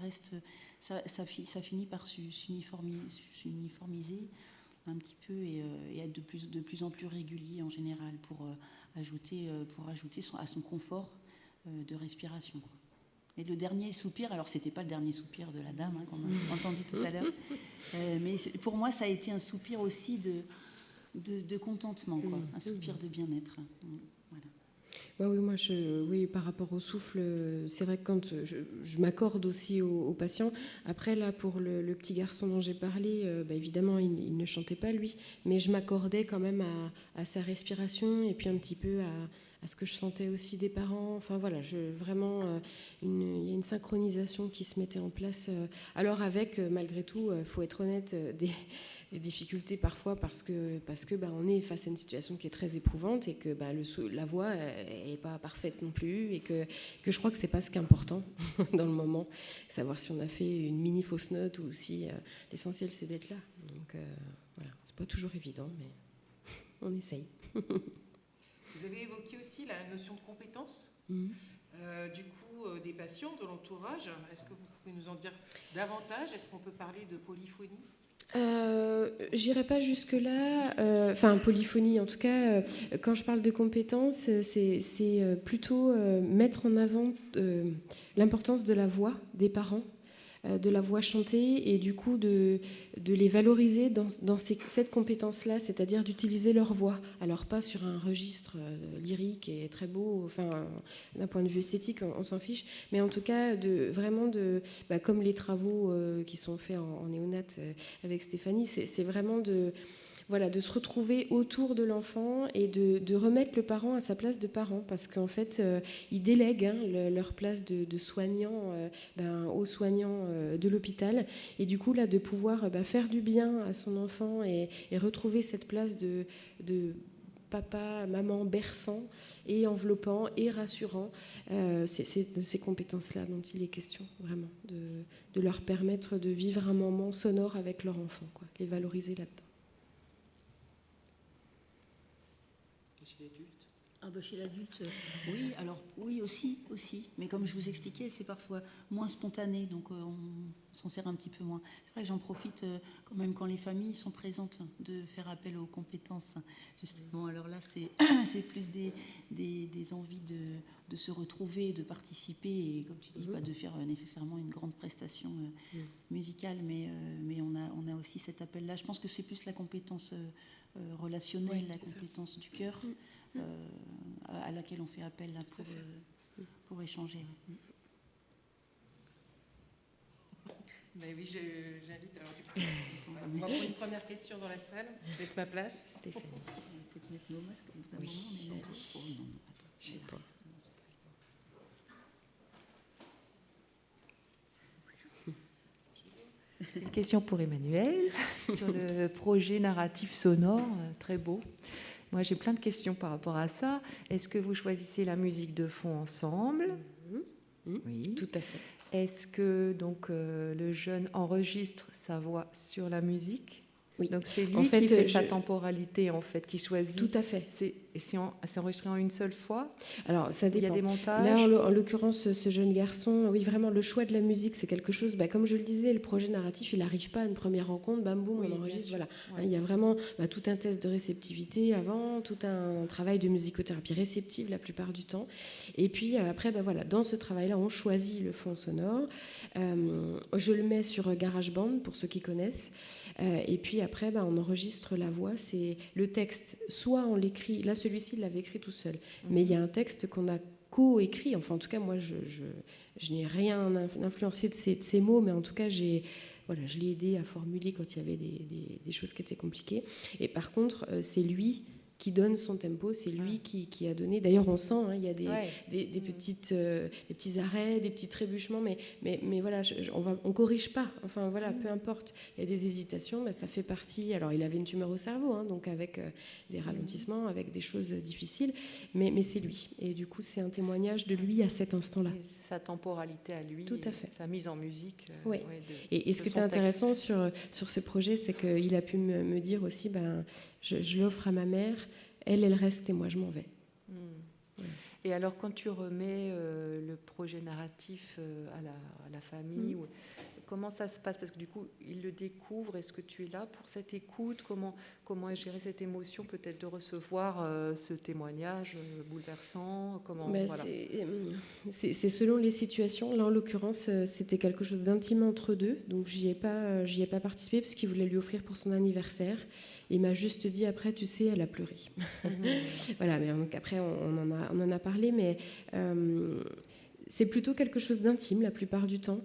finit par s'uniformiser un petit peu et être de plus en plus régulier en général pour ajouter à son confort de respiration, quoi. Et le dernier soupir, alors c'était pas le dernier soupir de la dame qu'on a entendu tout à l'heure, mais pour moi ça a été un soupir aussi de contentement, quoi, un soupir de bien-être. Voilà. Oui, par rapport au souffle, c'est vrai que quand je m'accorde aussi aux patients. Après, là, pour le petit garçon dont j'ai parlé, évidemment, il ne chantait pas, lui, mais je m'accordais quand même à sa respiration et puis un petit peu à ce que je sentais aussi des parents. Enfin, voilà, vraiment, il y a une synchronisation qui se mettait en place. Alors avec, malgré tout, il faut être honnête, des difficultés parfois parce que on est face à une situation qui est très éprouvante et que la voix n'est pas parfaite non plus et que je crois que c'est pas ce qui est important dans le moment, savoir si on a fait une mini fausse note ou si l'essentiel c'est d'être là. Donc voilà, c'est pas toujours évident, mais on essaye. Vous avez évoqué aussi la notion de compétence. Du coup, des patients, de l'entourage. Est-ce que vous pouvez nous en dire davantage? Est-ce qu'on peut parler de polyphonie? J'irai pas jusque-là. Polyphonie, en tout cas, quand je parle de compétences, c'est plutôt mettre en avant l'importance de la voix des parents, de la voix chantée, et du coup de les valoriser dans cette compétence-là, c'est-à-dire d'utiliser leur voix. Alors pas sur un registre lyrique et très beau, d'un point de vue esthétique, on s'en fiche, mais en tout cas comme les travaux qui sont faits en néonat avec Stéphanie, c'est vraiment de se retrouver autour de l'enfant et de remettre le parent à sa place de parent, parce qu'en fait, ils délèguent leur place de soignant aux soignants de l'hôpital. Et du coup, là, de pouvoir faire du bien à son enfant et retrouver cette place de papa, maman berçant et enveloppant et rassurant, c'est de ces compétences-là dont il est question, vraiment, de leur permettre de vivre un moment sonore avec leur enfant, quoi, les valoriser là-dedans. Chez l'adulte? Chez l'adulte, oui, alors oui aussi, mais comme je vous expliquais, c'est parfois moins spontané, donc on s'en sert un petit peu moins. C'est vrai que j'en profite quand même quand les familles sont présentes de faire appel aux compétences, justement. Alors là, c'est plus des envies de se retrouver, de participer, et comme tu dis, pas de faire nécessairement une grande prestation musicale, mais on a aussi cet appel-là. Je pense que c'est plus la compétence relationnelle, la compétence du cœur, à laquelle on fait appel là, pour échanger. Ben oui, j'invite. Alors, du coup, on va prendre une première question dans la salle. Je laisse ma place. Stéphanie. Peut-être mettre nos masques au bout d'un Oui, moment, mais non. allez. Oh, non, attends. Je sais pas. C'est une question pour Emmanuel sur le projet narratif sonore, très beau. Moi, j'ai plein de questions par rapport à ça. Est-ce que vous choisissez la musique de fond ensemble? Oui. Tout à fait. Est-ce que donc le jeune enregistre sa voix sur la musique? Oui. Donc c'est lui En fait, qui fait sa temporalité, en fait, qui choisit. Tout à fait. C'est enregistré en une seule fois? Alors, ça dépend. Il y a des montages? Là, en l'occurrence, ce jeune garçon, oui, vraiment, le choix de la musique, c'est quelque chose, comme je le disais, le projet narratif, il n'arrive pas à une première rencontre, bam, boum, Oui, on enregistre, bien voilà. sûr. Ouais. Il y a vraiment tout un test de réceptivité avant, tout un travail de musicothérapie réceptive la plupart du temps. Et puis, après, voilà, dans ce travail-là, on choisit le fond sonore. Je le mets sur GarageBand, pour ceux qui connaissent. Et puis après, on enregistre la voix. C'est le texte, soit on l'écrit, là celui-ci il l'avait écrit tout seul, mais il y a un texte qu'on a co-écrit, enfin en tout cas moi je n'ai rien influencé de ces mots, mais en tout cas je l'ai aidé à formuler quand il y avait des choses qui étaient compliquées. Et par contre, c'est lui qui donne son tempo, c'est lui qui a donné. D'ailleurs, on sent, il y a des petits arrêts, des petits trébuchements, mais voilà, on corrige pas. Enfin voilà, peu importe. Il y a des hésitations, ça fait partie. Alors, il avait une tumeur au cerveau, donc avec des ralentissements, avec des choses difficiles, mais c'est lui. Et du coup, c'est un témoignage de lui à cet instant-là. Et sa temporalité à lui, tout à fait. Sa mise en musique. Oui. Et ce qui était intéressant sur ce projet, c'est qu'il a pu me dire aussi, je l'offre à ma mère, elle reste et moi je m'en vais. Et alors quand tu remets le projet narratif à la famille, comment ça se passe? Parce que du coup, il le découvre. Est-ce que tu es là pour cette écoute? Comment gérer cette émotion peut-être de recevoir ce témoignage bouleversant? Voilà. C'est selon les situations. Là, en l'occurrence, c'était quelque chose d'intime entre deux. Donc, j'y ai pas participé parce qu'il voulait lui offrir pour son anniversaire. Il m'a juste dit après, tu sais, elle a pleuré. Voilà, mais donc, après, on en a parlé, mais... c'est plutôt quelque chose d'intime la plupart du temps,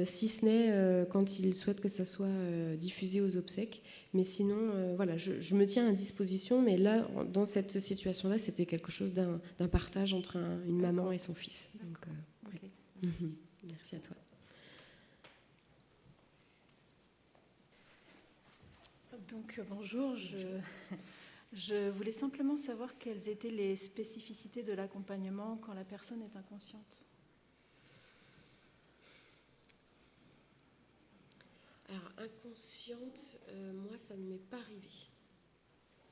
si ce n'est quand il souhaite que ça soit diffusé aux obsèques. Mais sinon, voilà, je me tiens à disposition. Mais là, dans cette situation-là, c'était quelque chose d'un partage entre une maman et son fils. Donc, ouais. Merci à toi. Donc, bonjour. Je voulais simplement savoir quelles étaient les spécificités de l'accompagnement quand la personne est inconsciente. Alors, inconsciente, moi, ça ne m'est pas arrivé.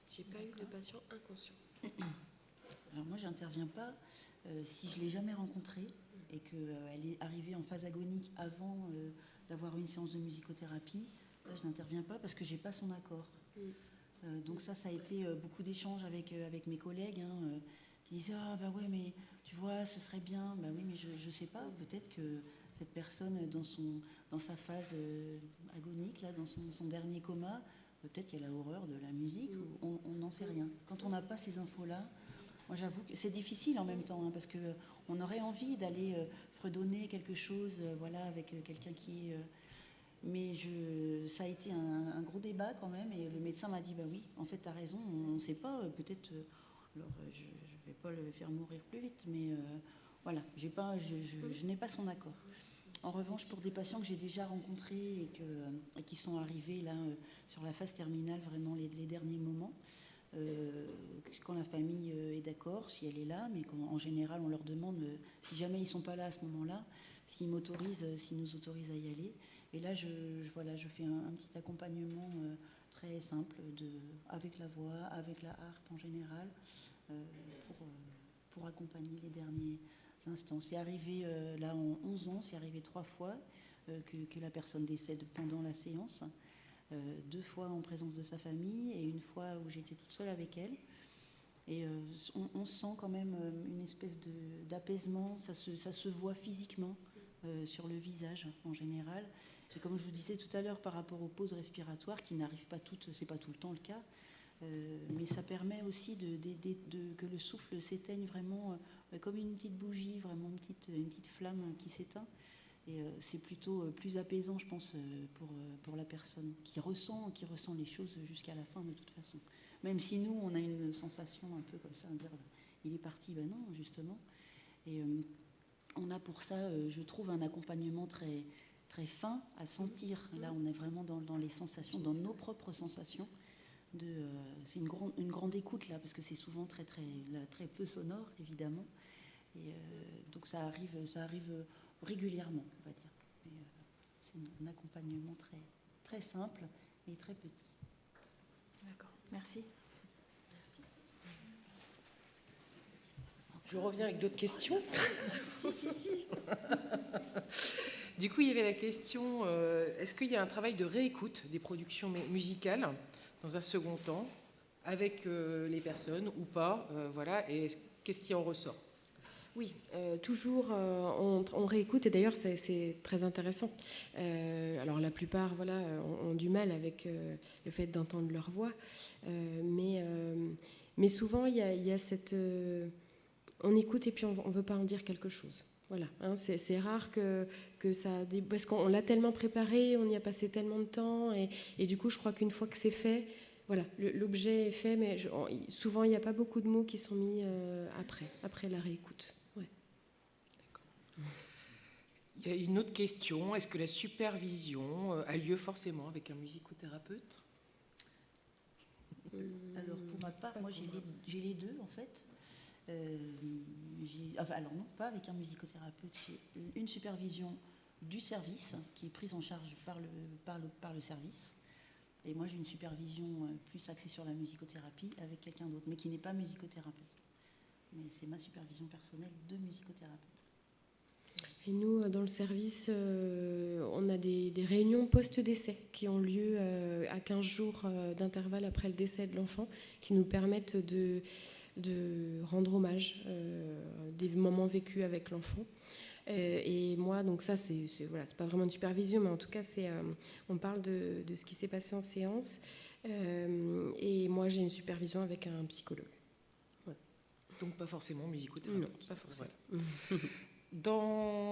J'ai pas eu de patient inconscient. Alors moi, j'interviens pas si je l'ai jamais rencontrée et qu'elle est arrivée en phase agonique avant d'avoir une séance de musicothérapie. Là, je n'interviens pas parce que j'ai pas son accord. Donc ça a été beaucoup d'échanges avec mes collègues qui disaient ouais, mais tu vois, ce serait bien. Oui, mais je sais pas. Peut-être que cette personne dans sa phase agonique, là, dans son dernier coma, peut-être qu'elle a horreur de la musique, ou on n'en sait rien. Quand on n'a pas ces infos-là, moi j'avoue que c'est difficile en même temps, parce qu'on aurait envie d'aller fredonner quelque chose avec quelqu'un qui est... mais ça a été un gros débat quand même, et le médecin m'a dit, oui, en fait, tu as raison, on ne sait pas, peut-être... alors, je ne vais pas le faire mourir plus vite, mais voilà, je n'ai pas son accord. En revanche, pour des patients que j'ai déjà rencontrés et qui sont arrivés là sur la phase terminale, vraiment les derniers moments, quand la famille est d'accord, si elle est là, mais en général on leur demande, si jamais ils ne sont pas là à ce moment-là, s'ils nous autorisent à y aller. Et là, je fais un petit accompagnement très simple avec la voix, avec la harpe en général, pour accompagner les derniers instants. C'est arrivé, là, en 11 ans, c'est arrivé 3 fois que la personne décède pendant la séance, 2 fois en présence de sa famille et 1 fois où j'étais toute seule avec elle. Et on sent quand même une espèce d'apaisement, ça se voit physiquement sur le visage en général. Et comme je vous disais tout à l'heure par rapport aux pauses respiratoires qui n'arrivent pas toutes, c'est pas tout le temps le cas, Mais ça permet aussi que le souffle s'éteigne vraiment comme une petite bougie, vraiment une petite flamme qui s'éteint. Et c'est plutôt plus apaisant, je pense, pour la personne qui ressent les choses jusqu'à la fin de toute façon. Même si nous, on a une sensation un peu comme ça, de dire il est parti, ben non, justement. Et on a pour ça, je trouve, un accompagnement très, très fin à sentir. Là, on est vraiment dans les sensations, dans nos propres sensations. C'est une grande écoute là, parce que c'est souvent très, très, très peu sonore, évidemment. Et donc ça arrive régulièrement, on va dire. C'est un accompagnement très, très simple et très petit. D'accord, merci. Je reviens avec d'autres questions. Si. Du coup, il y avait la question, est-ce qu'il y a un travail de réécoute des productions musicales dans un second temps, avec les personnes ou pas, voilà, et qu'est-ce qui en ressort? Oui, toujours on réécoute, et d'ailleurs c'est très intéressant. Alors la plupart ont du mal avec le fait d'entendre leur voix, mais souvent il y a cette... on écoute et puis on ne veut pas en dire quelque chose. Voilà, hein, c'est rare que ça... Parce qu'on l'a tellement préparé, on y a passé tellement de temps, et du coup je crois qu'une fois que c'est fait, voilà, l'objet est fait, mais souvent il n'y a pas beaucoup de mots qui sont mis après la réécoute. Ouais. Il y a une autre question, est-ce que la supervision a lieu forcément avec un musicothérapeute? Alors pour ma part, moi j'ai les deux en fait. Alors non, pas avec un musicothérapeute, j'ai une supervision du service qui est prise en charge par le service. Et moi, j'ai une supervision plus axée sur la musicothérapie avec quelqu'un d'autre, mais qui n'est pas musicothérapeute. Mais c'est ma supervision personnelle de musicothérapeute. Et nous, dans le service, on a des réunions post-décès qui ont lieu à 15 jours d'intervalle après le décès de l'enfant, qui nous permettent de rendre hommage des moments vécus avec l'enfant. Et moi, donc ça, c'est pas vraiment une supervision, mais en tout cas, on parle de ce qui s'est passé en séance. Et moi, j'ai une supervision avec un psychologue. Voilà. Donc pas forcément musicothérapeute. Non, pas forcément. Voilà.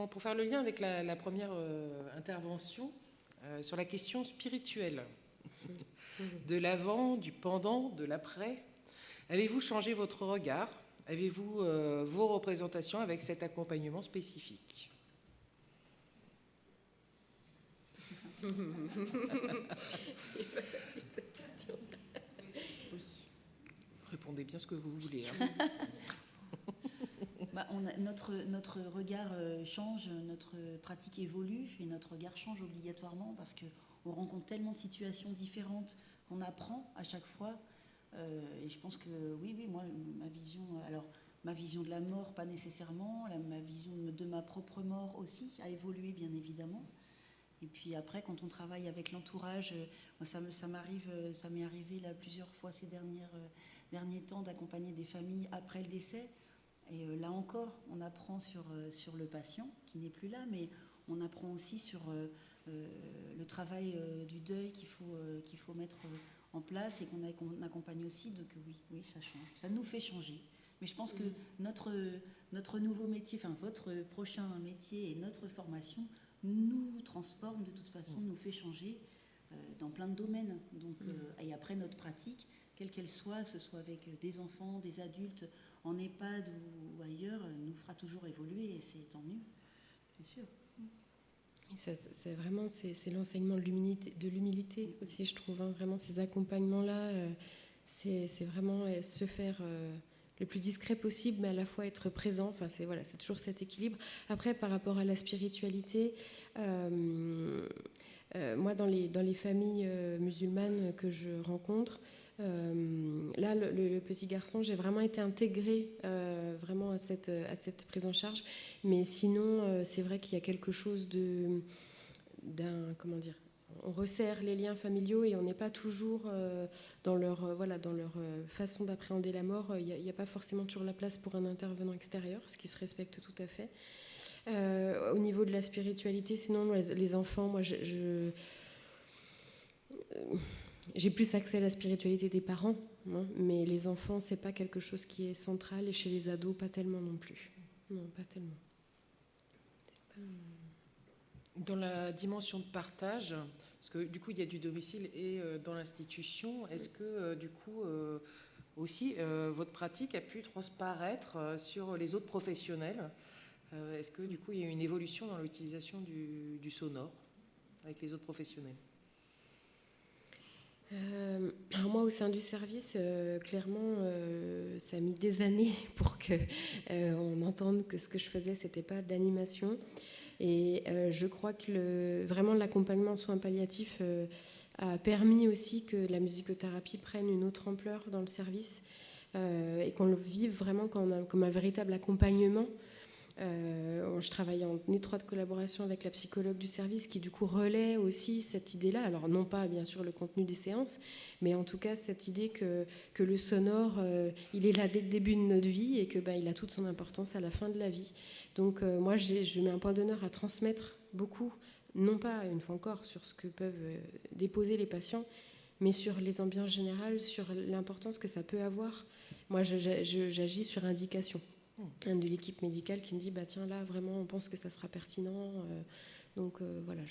Pour faire le lien avec la première intervention, sur la question spirituelle, de l'avant, du pendant, de l'après, avez-vous changé votre regard? Avez-vous vos représentations avec cet accompagnement spécifique? C'est pas facile cette question. Oui. Répondez bien ce que vous voulez. Hein. Notre regard change, notre pratique évolue et notre regard change obligatoirement parce qu'on rencontre tellement de situations différentes qu'on apprend à chaque fois. Et je pense que oui, moi, ma vision de la mort, pas nécessairement, ma vision de ma propre mort aussi a évolué, bien évidemment. Et puis après, quand on travaille avec l'entourage, moi, ça m'est arrivé là, plusieurs fois ces derniers temps d'accompagner des familles après le décès. Et là encore, on apprend sur le patient, qui n'est plus là, mais on apprend aussi sur le travail du deuil qu'il faut mettre en place et qu'on accompagne aussi. Donc oui, ça change. Ça nous fait changer. Mais je pense que notre nouveau métier, enfin votre prochain métier et notre formation nous transforme de toute façon, nous fait changer dans plein de domaines. Donc, et après, notre pratique, quelle qu'elle soit, que ce soit avec des enfants, des adultes, en EHPAD ou ailleurs, nous fera toujours évoluer et c'est tant mieux, c'est sûr. C'est vraiment c'est l'enseignement de l'humilité aussi, je trouve. Hein, vraiment, ces accompagnements-là, c'est vraiment se faire le plus discret possible, mais à la fois être présent. Enfin, c'est toujours cet équilibre. Après, par rapport à la spiritualité, moi, dans les familles musulmanes que je rencontre, là, le petit garçon, j'ai vraiment été intégrée vraiment à cette prise en charge. Mais sinon, c'est vrai qu'il y a quelque chose comment dire, on resserre les liens familiaux et on n'est pas toujours dans leur façon d'appréhender la mort. Il n'y a pas forcément toujours la place pour un intervenant extérieur, ce qui se respecte tout à fait. Au niveau de la spiritualité, sinon, les enfants, moi, j'ai plus accès à la spiritualité des parents, hein, mais les enfants, c'est pas quelque chose qui est central, et chez les ados, pas tellement non plus. Non, pas tellement. C'est pas... Dans la dimension de partage, parce que du coup il y a du domicile et dans l'institution, est-ce que du coup aussi votre pratique a pu transparaître sur les autres professionnels? Est-ce que du coup il y a eu une évolution dans l'utilisation du sonore avec les autres professionnels? Alors moi, au sein du service, clairement, ça a mis des années pour que on entende que ce que je faisais, c'était pas de l'animation. Et je crois que vraiment l'accompagnement en soins palliatifs a permis aussi que la musicothérapie prenne une autre ampleur dans le service et qu'on le vive vraiment comme un véritable accompagnement. Je travaille en étroite collaboration avec la psychologue du service qui du coup relaie aussi cette idée-là. Alors non pas bien sûr le contenu des séances, mais en tout cas cette idée que le sonore, il est là dès le début de notre vie et que il a toute son importance à la fin de la vie. Donc moi je mets un point d'honneur à transmettre beaucoup, non pas une fois encore sur ce que peuvent déposer les patients, mais sur les ambiances générales, sur l'importance que ça peut avoir. Moi j'agis sur indication. Un de l'équipe médicale qui me dit tiens là vraiment on pense que ça sera pertinent, donc voilà,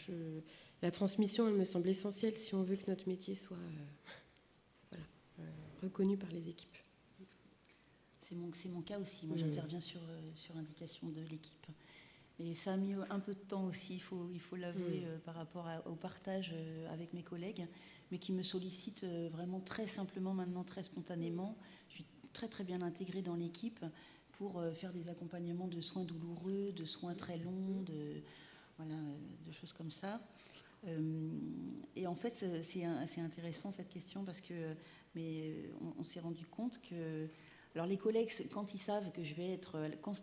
la transmission elle me semble essentielle si on veut que notre métier soit reconnu par les équipes. C'est mon cas aussi, moi j'interviens sur indication de l'équipe, et ça a mis un peu de temps aussi, il faut l'avouer, par rapport au partage avec mes collègues, mais qui me sollicitent vraiment très simplement maintenant, très spontanément. Je suis très très bien intégrée dans l'équipe pour faire des accompagnements de soins douloureux, de soins très longs, de choses comme ça. Et en fait, c'est intéressant cette question parce que on s'est rendu compte que... Alors les collègues, quand ils savent que je vais être...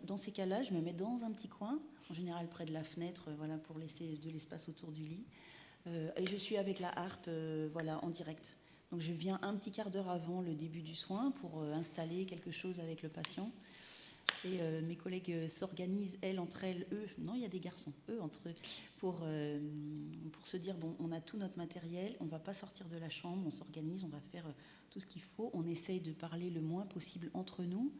Dans ces cas-là, je me mets dans un petit coin, en général près de la fenêtre, pour laisser de l'espace autour du lit. Et je suis avec la harpe en direct. Donc je viens un petit quart d'heure avant le début du soin pour installer quelque chose avec le patient. Et mes collègues s'organisent, entre elles, eux, non, il y a des garçons, eux, entre eux, pour se dire, on a tout notre matériel, on ne va pas sortir de la chambre, on s'organise, on va faire tout ce qu'il faut, on essaye de parler le moins possible entre nous.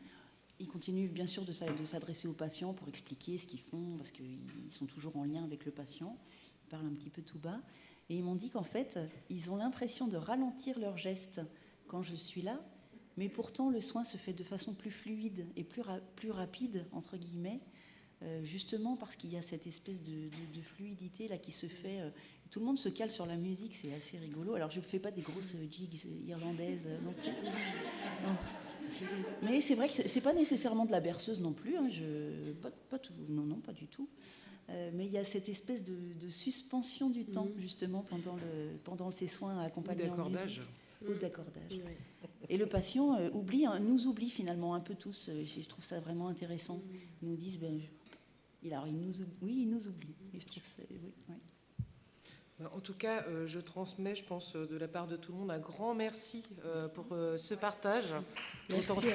Ils continuent bien sûr de s'adresser aux patients pour expliquer ce qu'ils font, parce qu'ils sont toujours en lien avec le patient, ils parlent un petit peu tout bas. Et ils m'ont dit qu'en fait, ils ont l'impression de ralentir leurs gestes quand je suis là, mais pourtant le soin se fait de façon plus fluide et plus rapide, entre guillemets, justement parce qu'il y a cette espèce de fluidité là qui se fait. Tout le monde se cale sur la musique, c'est assez rigolo. Alors je ne fais pas des grosses jigs irlandaises non plus. Non. Mais c'est vrai que c'est pas nécessairement de la berceuse non plus, hein, pas tout, non, pas du tout. Mais il y a cette espèce de suspension du temps, justement, pendant ces soins accompagnés en musique. Ou d'accordage. Et le patient nous oublie finalement un peu tous. Je trouve ça vraiment intéressant. Ils nous disent, il nous oublie. Et je trouve ça, oui. En tout cas, je transmets, je pense, de la part de tout le monde, un grand merci pour ce partage authentique.